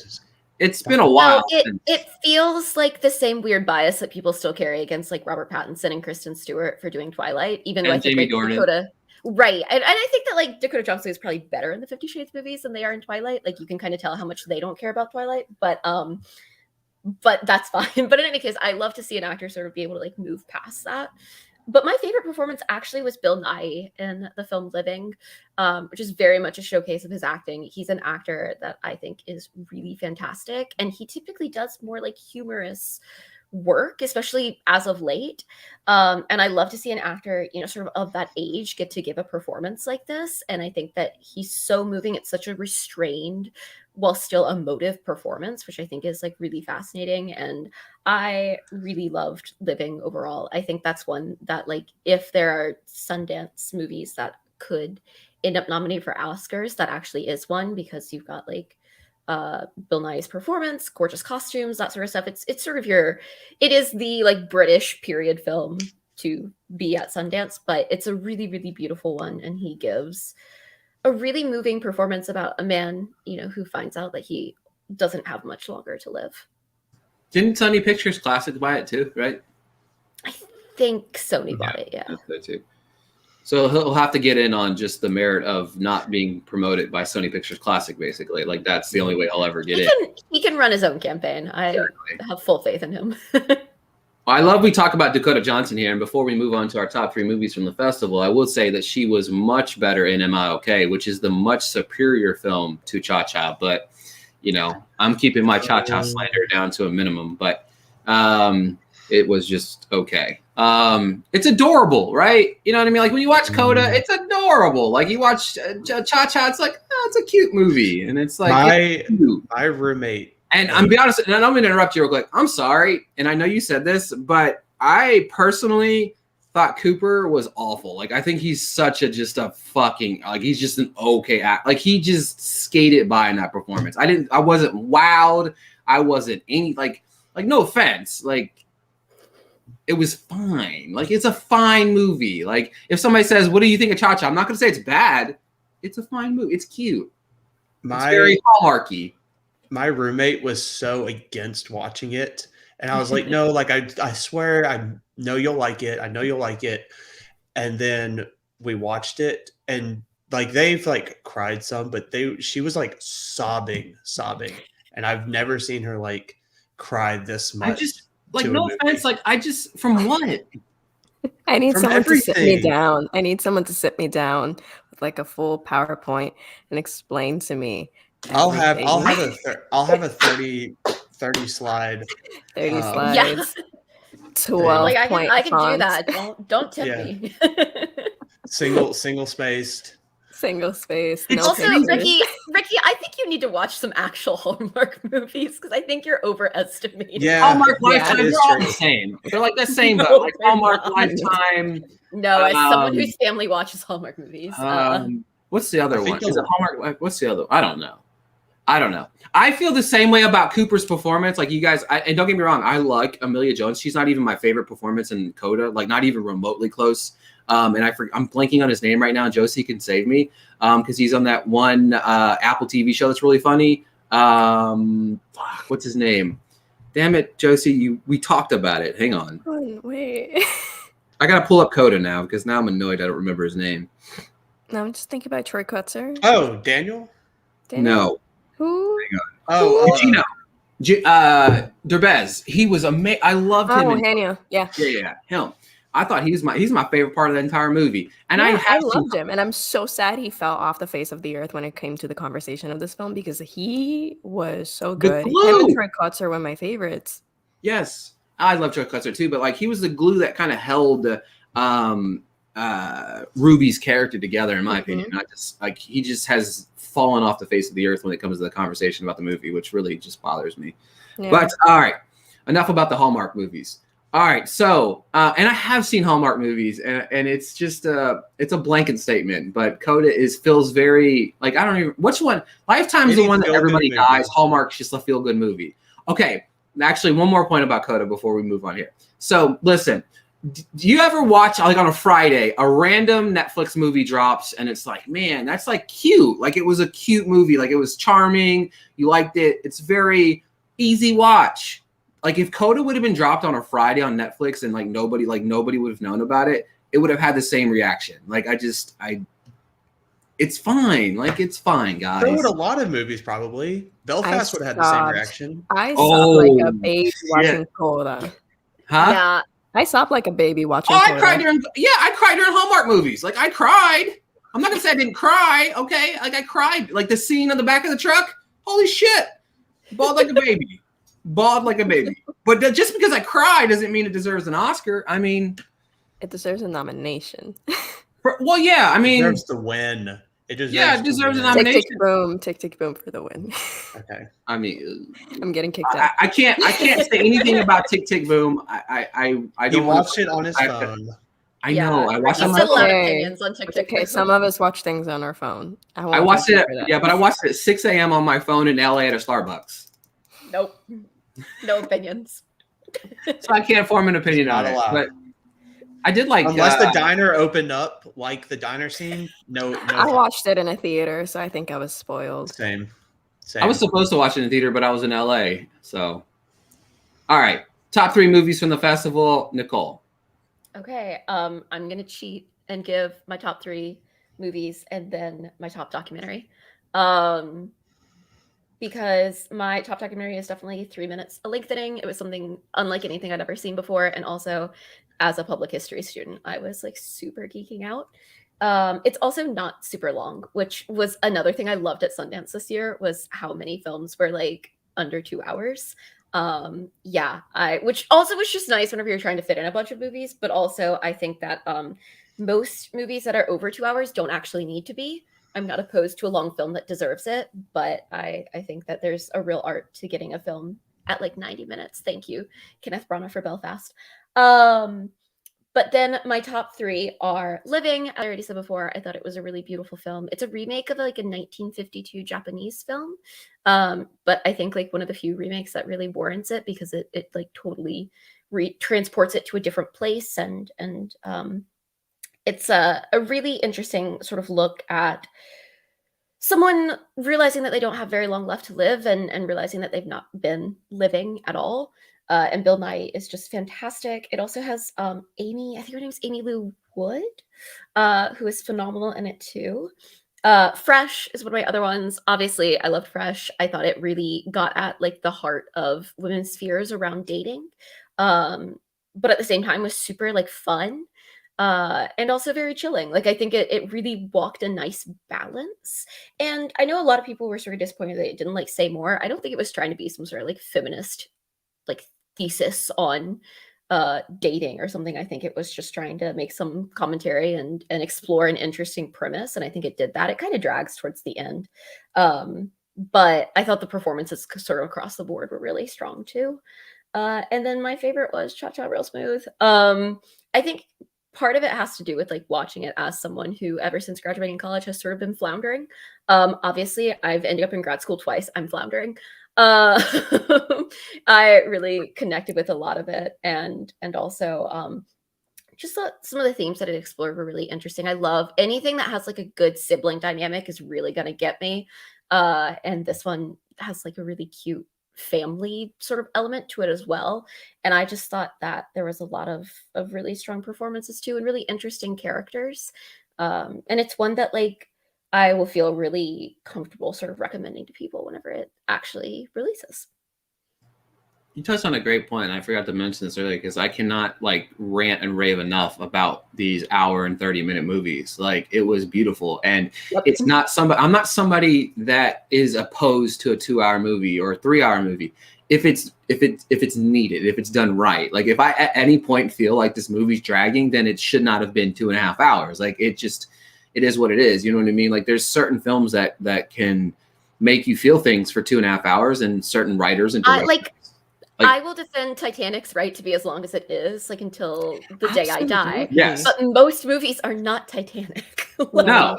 it's been a while. It feels like the same weird bias that people still carry against like Robert Pattinson and Kristen Stewart for doing Twilight, even with Jamie Dornan. Dakota. Right. And I think that like Dakota Johnson is probably better in the 50 Shades movies than they are in Twilight. Like you can kind of tell how much they don't care about Twilight, but that's fine. But in any case, I love to see an actor sort of be able to like move past that. But my favorite performance actually was Bill Nighy in the film Living, which is very much a showcase of his acting. He's an actor that I think is really fantastic. And he typically does more like humorous work, especially as of late. And I love to see an actor, sort of that age get to give a performance like this. And I think that he's so moving. It's such a restrained while still emotive performance, which I think is like really fascinating. And I really loved Living overall. I think that's one that like, if there are Sundance movies that could end up nominated for Oscars, that actually is one, because you've got like Bill Nighy's performance, gorgeous costumes, that sort of stuff. It's sort of it is the like British period film to be at Sundance, but it's a really, really beautiful one. And he gives a really moving performance about a man, who finds out that he doesn't have much longer to live. Didn't Sony Pictures Classic buy it too, right? I think Sony bought it, yeah. Too. So he'll have to get in on just the merit of not being promoted by Sony Pictures Classic, basically. Like, that's the only way he'll ever get in. He can run his own campaign. I have full faith in him. I love we talk about Dakota Johnson here, and before we move on to our top 3 movies from the festival, I will say that she was much better in Am I Okay, which is the much superior film to Cha-Cha, but, I'm keeping my Cha-Cha slander down to a minimum, but it was just okay. It's adorable, right? You know what I mean? Like when you watch Coda, it's adorable. Like you watch Cha-Cha, it's like, oh, it's a cute movie, and it's like my roommate. And I'm be honest, and I'm going to interrupt you real quick. I'm sorry, and I know you said this, but I personally thought Cooper was awful. Like I think he's he's just an okay act. Like he just skated by in that performance. I wasn't wowed. I wasn't any like no offense. Like it was fine. Like it's a fine movie. Like if somebody says, "What do you think of Cha-Cha?" I'm not going to say it's bad. It's a fine movie. It's cute. It's very Hallmarky. My roommate was so against watching it, And I was like, no, like I swear I know you'll like it. I know you'll like it. And then we watched it, and like they've like cried some, but she was like sobbing. And I've never seen her like cry this much. I just like, to a no movie. offense, like I just from what? I need From someone to sit me everything. down. I need someone to sit me down with like a full PowerPoint and explain to me. I'll have everything. a 30 slide 30 Yeah. slides. 12 Like I point can do fonts. that. Don't tip Yeah. me. single spaced. Single space. It's No Also, pictures. Ricky, I think you need to watch some actual Hallmark movies because I think you're overestimating. Yeah. Hallmark Yeah, Lifetime, it is they're all true. the same. They're like the same, No, but like they're Hallmark not. Lifetime. No, as someone Um, whose family watches Hallmark movies. What's the other I think one? Is it Hallmark? What's the other? I don't know. I feel the same way about Cooper's performance. Like you guys, and don't get me wrong, I like Amelia Jones. She's not even my favorite performance in Coda, like not even remotely close. And I'm blanking on his name right now. Josie can save me because he's on that one Apple TV show that's really funny. What's his name? Damn it, Josie, we talked about it. Hang on. Oh, wait. I gotta pull up Coda now because now I'm annoyed I don't remember his name. No, I'm just thinking about Troy Kotzer. Oh, Daniel? No. Who? Oh, Eugeno. Derbez. He was amazing. I loved him. Oh, Hanya. Yeah. Yeah, him. I thought he's my favorite part of the entire movie. And Yeah, I I loved him, and I'm so sad he fell off the face of the earth when it came to the conversation of this film because he was so The good. Him glue. and Troy Kotzer were my favorites. Yes, I love Joe Kutzer too, but like he was the glue that kind of held Ruby's character together, in my opinion. Not just like he just has fallen off the face of the earth when it comes to the conversation about the movie, which really just bothers me. Yeah. But all right, enough about the Hallmark movies. All right, so and I have seen Hallmark movies, and it's just it's a blanket statement. But Coda feels very like I don't even which one. Lifetime's the one that everybody dies. Hallmark's just a feel good movie. Okay, actually, one more point about Coda before we move on here. So listen, do you ever watch like on a Friday a random Netflix movie drops and it's like, man, that's like cute. Like it was a cute movie. Like it was charming. You liked it. It's very easy watch. Like if Coda would have been dropped on a Friday on Netflix and like nobody would have known about it, it would have had the same reaction. Like it's fine. Like it's fine, guys. So would a lot of movies probably. Belfast would have had the same reaction. I sobbed like a baby watching Coda. Huh? Yeah. I sobbed like a baby watching I Coda. cried during Hallmark movies. Like I cried. I'm not gonna say I didn't cry, okay? Like I cried. Like the scene on the back of the truck. Holy shit. Bawled like a baby. Bawled like a baby. But just because I cry doesn't mean it deserves an Oscar. I mean, it deserves a nomination. Well, yeah. I mean, it deserves to win. It deserves. Yeah, it deserves a win. nomination. Tick, tick, boom for the win. Okay. I mean, I'm getting kicked out. I can't say anything about Tick Tick Boom. I don't. He watched it on his phone. I know. I watched it on my Still a lot of phone. opinions on TikTok. Okay, some of us watch things on our phone. I watched it. Yeah, but I watched it at 6 a.m. on my phone in LA at a Starbucks. Nope. No opinions. So I can't form an opinion on it. But I did like unless the diner opened up like the diner scene. No. I watched it in a theater, so I think I was spoiled. Same. I was supposed to watch it in the theater, but I was in LA. So, all right, top 3 movies from the festival, Nicole. Okay, I'm gonna cheat and give my top 3 movies and then my top documentary. Because my top documentary is definitely 3 minutes. A Lengthening. It was something unlike anything I'd ever seen before. And also, as a public history student, I was like super geeking out. It's also not super long, which was another thing I loved at Sundance this year was how many films were like under 2 hours. Which also was just nice whenever you're trying to fit in a bunch of movies. But also, I think that most movies that are over 2 hours don't actually need to be. I'm not opposed to a long film that deserves it, but I think that there's a real art to getting a film at like 90 minutes. Thank you, Kenneth Branagh for Belfast. But then my top 3 are Living. I already said before, I thought it was a really beautiful film. It's a remake of like a 1952 Japanese film. But I think like one of the few remakes that really warrants it because it like totally transports it to a different place and it's a really interesting sort of look at someone realizing that they don't have very long left to live and realizing that they've not been living at all. And Bill Nye is just fantastic. It also has Amy, I think her name's Amy Lou Wood, who is phenomenal in it too. Fresh is one of my other ones. Obviously, I loved Fresh. I thought it really got at like the heart of women's fears around dating. But at the same time was super like fun. And also very chilling. Like I think it really walked a nice balance. And I know a lot of people were sort of disappointed that it didn't like say more. I don't think it was trying to be some sort of like feminist like thesis on dating or something. I think it was just trying to make some commentary and explore an interesting premise. And I think it did that. It kind of drags towards the end. But I thought the performances sort of across the board were really strong too. And then my favorite was Cha Cha Real Smooth. I think part of it has to do with like watching it as someone who ever since graduating college has sort of been floundering. Obviously I've ended up in grad school twice. I'm floundering. I really connected with a lot of it, and also just thought some of the themes that it explored were really interesting. I love anything that has like a good sibling dynamic is really gonna get me. And this one has like a really cute family sort of element to it as well. And I just thought that there was a lot of really strong performances too, and really interesting characters. And it's one that like I will feel really comfortable sort of recommending to people whenever it actually releases. You touched on a great point. I forgot to mention this earlier because I cannot like rant and rave enough about these hour and 30-minute movies. Like it was beautiful. And it's not somebody, I'm not somebody that is opposed to a 2-hour movie or a 3-hour movie. If it's needed, if it's done right. Like if I at any point feel like this movie's dragging, then it should not have been 2.5 hours. Like it is what it is. You know what I mean? Like there's certain films that can make you feel things for 2.5 hours, and certain writers and directors. I will defend Titanic's right to be as long as it is, like until the day I die. Yes. But most movies are not Titanic. Like, no.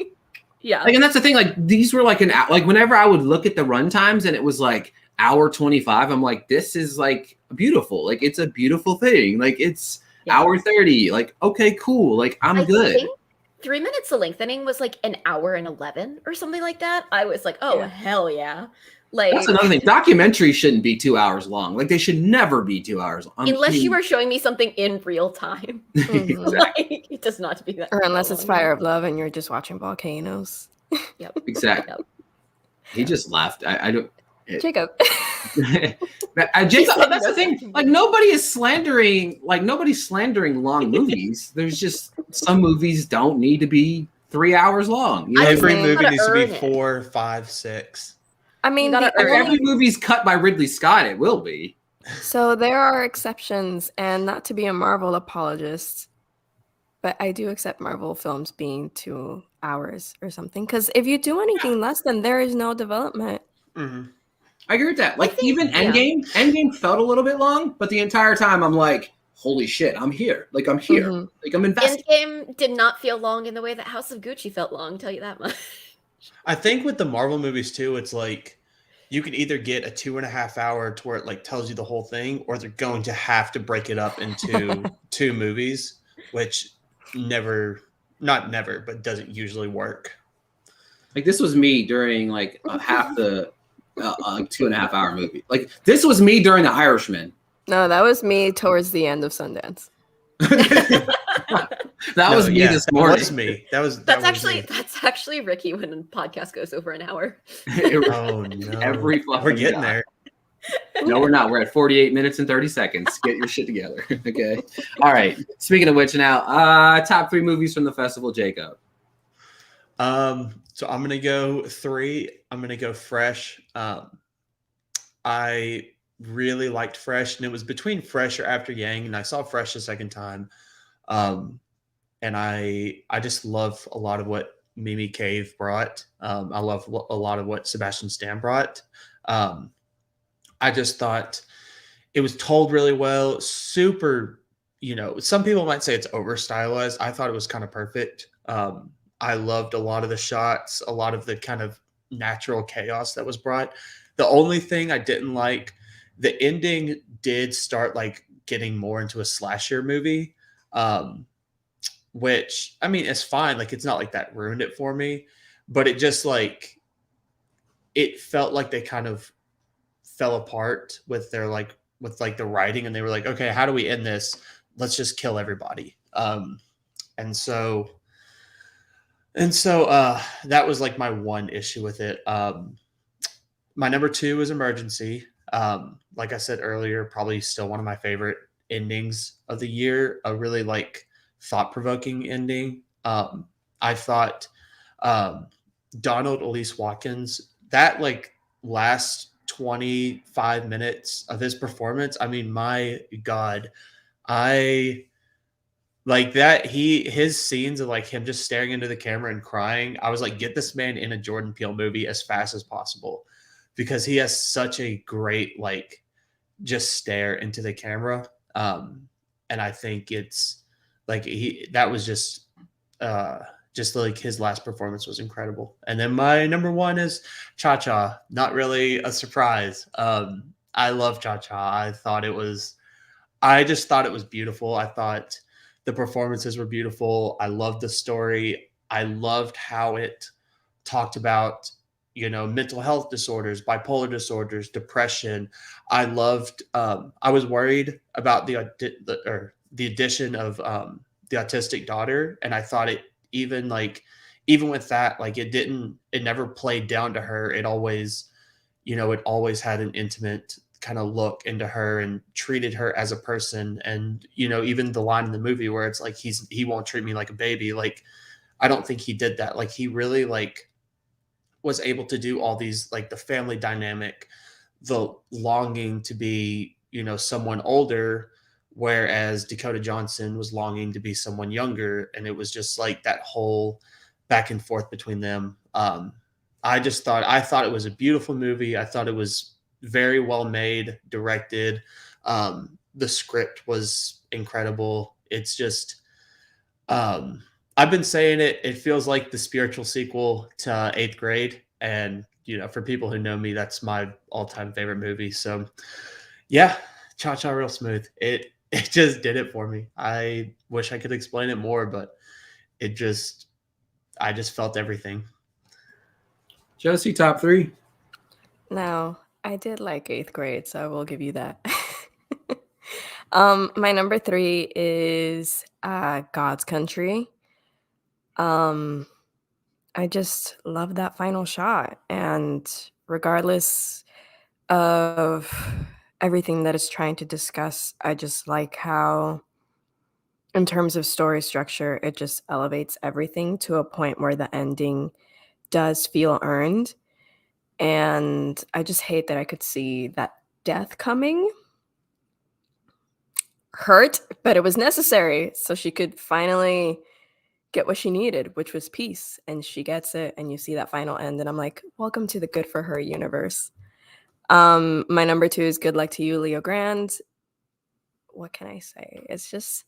Yeah. Like, and that's the thing. Like these were like like whenever I would look at the run times and it was like hour 25, I'm like, this is like beautiful. Like it's a beautiful thing. Like it's hour 30. Like, okay, cool. Like I'm good. Think 3 minutes of Lengthening was like an hour and 11 or something like that. I was like, oh, hell yeah. Like, that's another thing. Documentaries shouldn't be 2 hours long. Like they should never be 2 hours long. Unless you are showing me something in real time. Exactly. Like, it does not to be that. Or unless it's Fire of Love and you're just watching volcanoes. Yep. Exactly. Yep. He just left. I don't. Jacob. Jacob, that's the thing. Like nobody's slandering long movies. There's just some movies don't need to be 3 hours long. You know? Every movie needs to be 4, 5, 6. I mean, if every movie's cut by Ridley Scott, it will be. So there are exceptions, and not to be a Marvel apologist, but I do accept Marvel films being 2 hours or something. Because if you do anything less, then there is no development. Mm-hmm. I agree with that. Like even Endgame felt a little bit long, but the entire time I'm like, holy shit, I'm here. Like I'm here. Mm-hmm. Like I'm invested. Endgame did not feel long in the way that House of Gucci felt long, I'll tell you that much. I think with the Marvel movies too, it's like you can either get a 2.5 hour to where it like tells you the whole thing, or they're going to have to break it up into 2 movies, which not never, but doesn't usually work. Like this was me during like half the 2.5 hour movie. Like this was me during The Irishman. No, that was me towards the end of Sundance. That was me this morning. That was me. That's actually Ricky when a podcast goes over an hour. Oh no. We're getting there. No, we're not. We're at 48 minutes and 30 seconds. Get your shit together. Okay. All right. Speaking of which now, top 3 movies from the festival, Jacob. So I'm gonna go 3. I'm gonna go Fresh. I really liked Fresh, and it was between Fresh or After Yang, and I saw Fresh a second time. And I just love a lot of what Mimi Cave brought. I love a lot of what Sebastian Stan brought. I just thought it was told really well. Super, some people might say it's over stylized. I thought it was kind of perfect. I loved a lot of the shots, a lot of the kind of natural chaos that was brought. The only thing I didn't like, the ending did start like getting more into a slasher movie. Which, I mean, it's fine. Like, it's not like that ruined it for me, but it just like, it felt like they kind of fell apart with their like with like the writing, and they were like, okay, how do we end this? Let's just kill everybody. And so that was like my one issue with it. My number 2 is Emergency. Like I said earlier, probably still one of my favorite endings of the year. A really like thought-provoking ending. I thought Donald Elise Watkins, that like last 25 minutes of his performance, I mean, my God, I like that. His scenes of like him just staring into the camera and crying. I was like, get this man in a Jordan Peele movie as fast as possible, because he has such a great like just stare into the camera. And I think it's like that was just like his last performance was incredible. And then my number 1 is Cha Cha. Not really a surprise. I love Cha Cha. I just thought it was beautiful. I thought the performances were beautiful. I loved the story. I loved how it talked about, mental health disorders, bipolar disorders, depression. I loved, I was worried about the addition of the autistic daughter. And I thought even with that, like it never played down to her. It always, it always had an intimate kind of look into her and treated her as a person. And, even the line in the movie where it's like, he won't treat me like a baby. Like, I don't think he did that. Like, he really was able to do all these, like the family dynamic, the longing to be, someone older, whereas Dakota Johnson was longing to be someone younger. And it was just like that whole back and forth between them. I thought it was a beautiful movie. I thought it was very well made, directed. The script was incredible. It's just, I've been saying it feels like the spiritual sequel to 8th Grade. And, for people who know me, that's my all-time favorite movie. So yeah, Cha Cha real smooth. It just did it for me. I wish I could explain it more, but I just felt everything. Josie, top 3. Now, I did like 8th Grade, so I will give you that. My number 3 is God's Country. I just love that final shot. And regardless of everything that it's trying to discuss, I just like how, in terms of story structure, it just elevates everything to a point where the ending does feel earned. And I just hate that I could see that death coming. Hurt, but it was necessary so she could finally get what she needed, which was peace. And she gets it, and you see that final end, and I'm like, welcome to the good for her universe. My number 2 is Good Luck to You, Leo Grand. What can I say? It's just,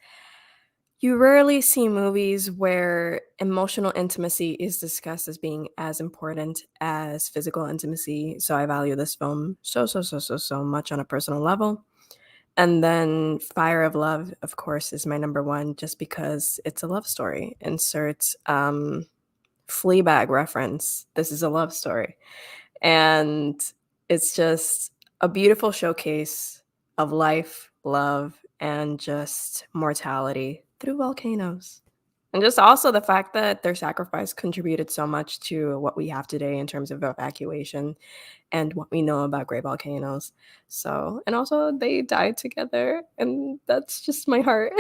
you rarely see movies where emotional intimacy is discussed as being as important as physical intimacy. So I value this film so much on a personal level. And then Fire of Love, of course, is my number 1, just because it's a love story. Insert Fleabag reference. This is a love story. And it's just a beautiful showcase of life, love, and just mortality through volcanoes. And just also the fact that their sacrifice contributed so much to what we have today in terms of evacuation and what we know about great volcanoes. So, and also they died together, and that's just my heart.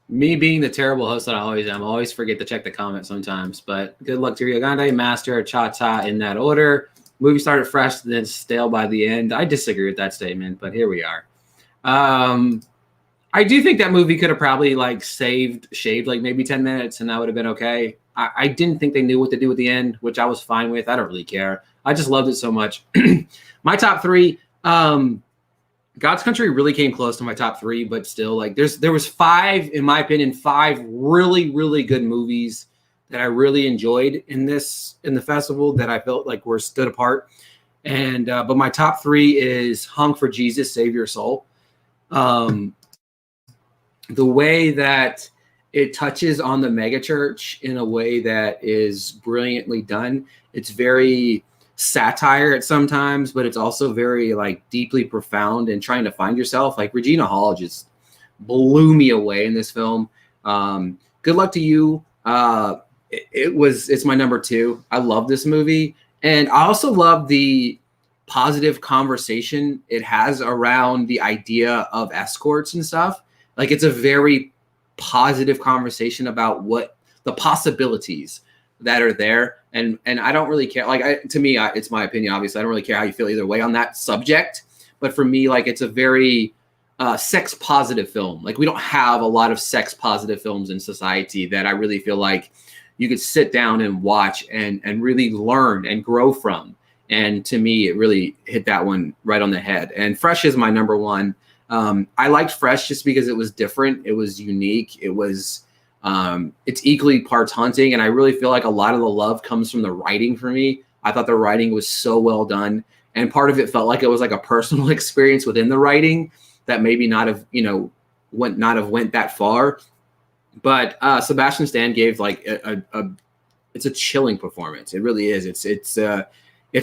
Me being the terrible host that I always am, I always forget to check the comments sometimes. But Good Luck to Rio Grande, Master, Cha Cha in that order. Movie started fresh, then stale by the end. I disagree with that statement, but here we are. I do think that movie could have probably shaved like maybe 10 minutes, and that would have been okay. I didn't think they knew what to do at the end, which I was fine with. I don't really care. I just loved it so much. My top 3, God's Country really came close to my top 3, but still, there was 5, in my opinion, 5 really, really good movies that I really enjoyed in the festival that I felt like were stood apart. And but my top 3 is Hung for Jesus, Save Your Soul. The way that it touches on the megachurch in a way that is brilliantly done. It's very satire at sometimes, but it's also very like deeply profound and trying to find yourself. Like Regina Hall just blew me away in this film. Good Luck to You. It's my number 2. I love this movie. And I also love the positive conversation it has around the idea of escorts and stuff. Like it's a very positive conversation about what the possibilities that are there. And I don't really care. Like to me, it's my opinion. Obviously, I don't really care how you feel either way on that subject. But for me, like it's a very sex positive film. Like we don't have a lot of sex positive films in society that I really feel like you could sit down and watch and really learn and grow from. And to me, it really hit that one right on the head. And Fresh is my number 1. I liked Fresh just because it was different. It was unique. It was it's equally parts haunting. And I really feel like a lot of the love comes from the writing for me. I thought the writing was so well done. And part of it felt like it was like a personal experience within the writing that maybe not have, went that far. But Sebastian Stan gave like it's a chilling performance. It really is. It's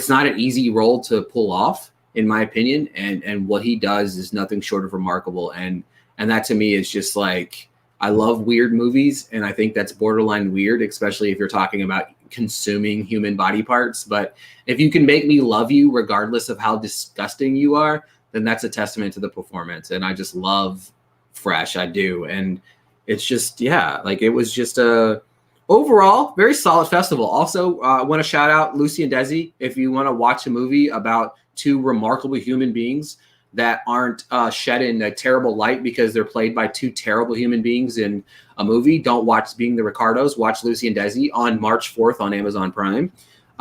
not an easy role to pull off, in my opinion. And what he does is nothing short of remarkable. And that to me is just like, I love weird movies. And I think that's borderline weird, especially if you're talking about consuming human body parts. But if you can make me love you, regardless of how disgusting you are, then that's a testament to the performance. And I just love Fresh. I do. And it's just, like it was just a overall very solid festival. Also, I want to shout out Lucy and Desi. If you want to watch a movie about 2 remarkable human beings that aren't shed in a terrible light because they're played by 2 terrible human beings in a movie, don't watch Being the Ricardos. Watch Lucy and Desi on March 4th on Amazon Prime.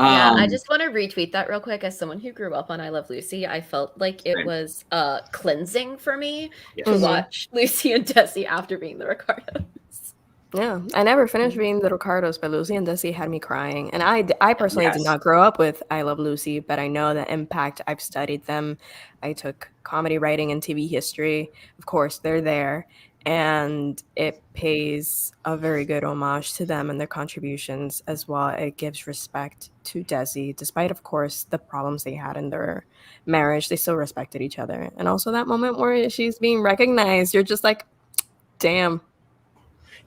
I just want to retweet that real quick. As someone who grew up on I Love Lucy, I felt like it was cleansing for me to watch Lucy and Desi after Being the Ricardos. Yeah, I never finished Being the Ricardos, but Lucy and Desi had me crying. And I personally did not grow up with I Love Lucy, but I know the impact. I've studied them. I took comedy writing and TV history. Of course, they're there. And it pays a very good homage to them and their contributions as well. It gives respect to Desi, despite, of course, the problems they had in their marriage. They still respected each other. And also that moment where she's being recognized, you're just like, damn.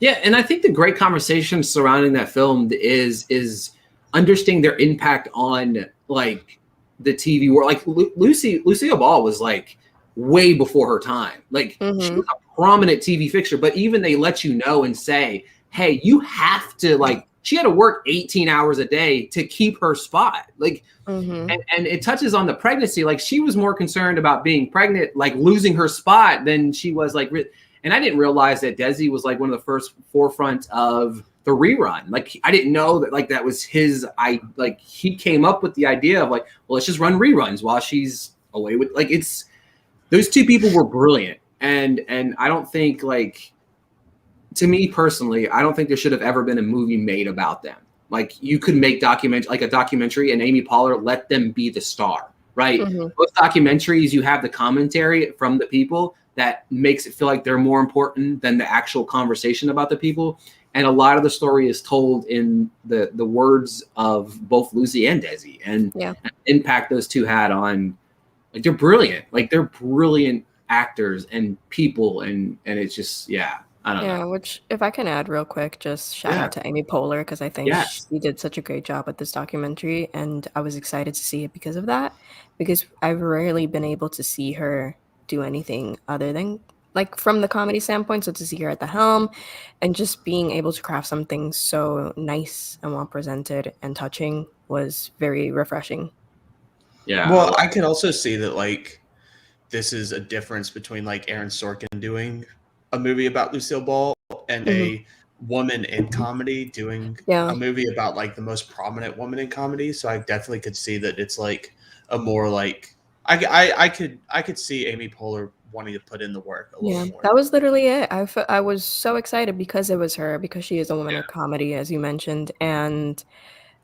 Yeah, and I think the great conversation surrounding that film is understanding their impact on like the TV world. Like Lucille Ball was like way before her time. Like she was a prominent TV fixture, but even they let you know and say, hey, you have to like, she had to work 18 hours a day to keep her spot. Like, and it touches on the pregnancy. Like she was more concerned about being pregnant, like losing her spot than she was like, and I didn't realize that Desi was like one of the first forefront of the rerun. Like I didn't know that like that was his, he came up with the idea of like, well, let's just run reruns while she's away with like, it's, those 2 people were brilliant. And I don't think like, to me personally, I don't think there should have ever been a movie made about them. Like you could make a documentary and Amy Poehler, let them be the star, right? Most documentaries, you have the commentary from the people that makes it feel like they're more important than the actual conversation about the people. And a lot of the story is told in the words of both Lucy and Desi and impact those 2 had on, like they're brilliant. Like they're brilliant actors and people. And it's just, I don't know. Which if I can add real quick, just shout out to Amy Poehler, because I think she did such a great job with this documentary. And I was excited to see it because of that, because I've rarely been able to see her do anything other than like from the comedy standpoint. So to see her at the helm and just being able to craft something so nice and well presented and touching was very refreshing. Yeah. Well, I could also see that like this is a difference between like Aaron Sorkin doing a movie about Lucille Ball and a woman in comedy doing a movie about like the most prominent woman in comedy. So I definitely could see that it's like a more like I could see Amy Poehler wanting to put in the work a little more. That was literally it. I was so excited because it was her, because she is a woman of comedy, as you mentioned, and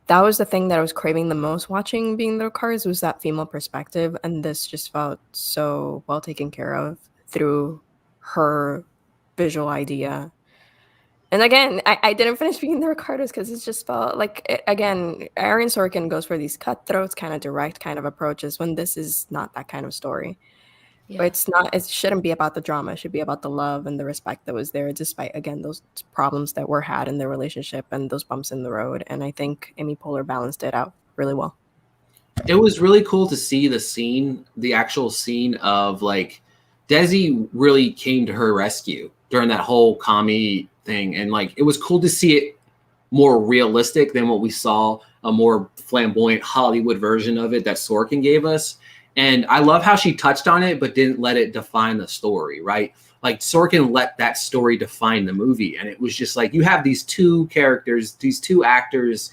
that was the thing that I was craving the most watching Being the Cars, was that female perspective, and this just felt so well taken care of through her visual idea. And again, I didn't finish reading the Ricardos because it just felt like, again, Aaron Sorkin goes for these cutthroats, kind of direct kind of approaches when this is not that kind of story. Yeah. But it's not, it shouldn't be about the drama. It should be about the love and the respect that was there, despite, again, those problems that were had in their relationship and those bumps in the road. And I think Amy Poehler balanced it out really well. It was really cool to see the actual scene of like Desi really came to her rescue during that whole commie thing. And like, it was cool to see it more realistic than what we saw, a more flamboyant Hollywood version of it that Sorkin gave us. And I love how she touched on it, but didn't let it define the story, right? Like Sorkin let that story define the movie. And it was just like, you have these two characters, these two actors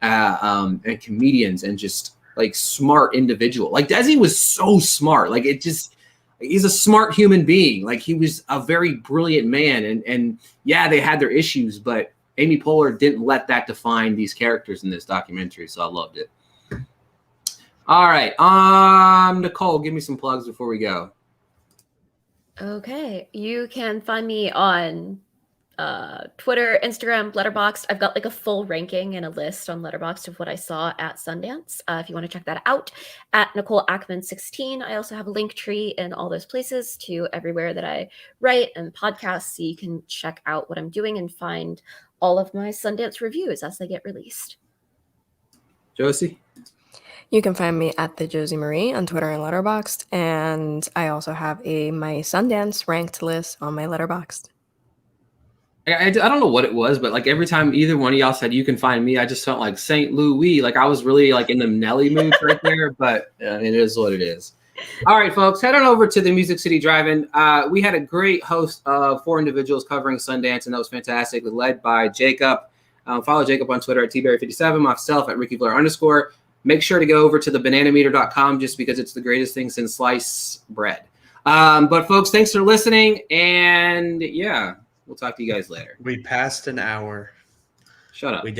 and comedians, and just like smart individual. Like Desi was so smart. Like he's a smart human being. Like he was a very brilliant man. And yeah, they had their issues, but Amy Poehler didn't let that define these characters in this documentary. So I loved it. All right. Nicole, give me some plugs before we go. Okay. You can find me on Twitter, Instagram, Letterboxd. I've got like a full ranking and a list on Letterboxd of what I saw at Sundance. If you want to check that out, at Nicole Ackman 16. I also have a link tree in all those places to everywhere that I write and podcast, so you can check out what I'm doing and find all of my Sundance reviews as they get released. Josie? You can find me at the Josie Marie on Twitter and Letterboxd, and I also have my Sundance ranked list on my Letterboxd. I don't know what it was, but like every time either one of y'all said you can find me, I just felt like St. Louis. Like I was really like in the Nelly mood right there, but it is what it is. All right, folks, head on over to the Music City Drive-In. We had a great host of 4 individuals covering Sundance, and that was fantastic, led by Jacob. Follow Jacob on Twitter at tberry57, myself at RickyBlair_. Make sure to go over to thebananameter.com just because it's the greatest thing since sliced bread. But folks, thanks for listening, and yeah. We'll talk to you guys later. We passed an hour. Shut up.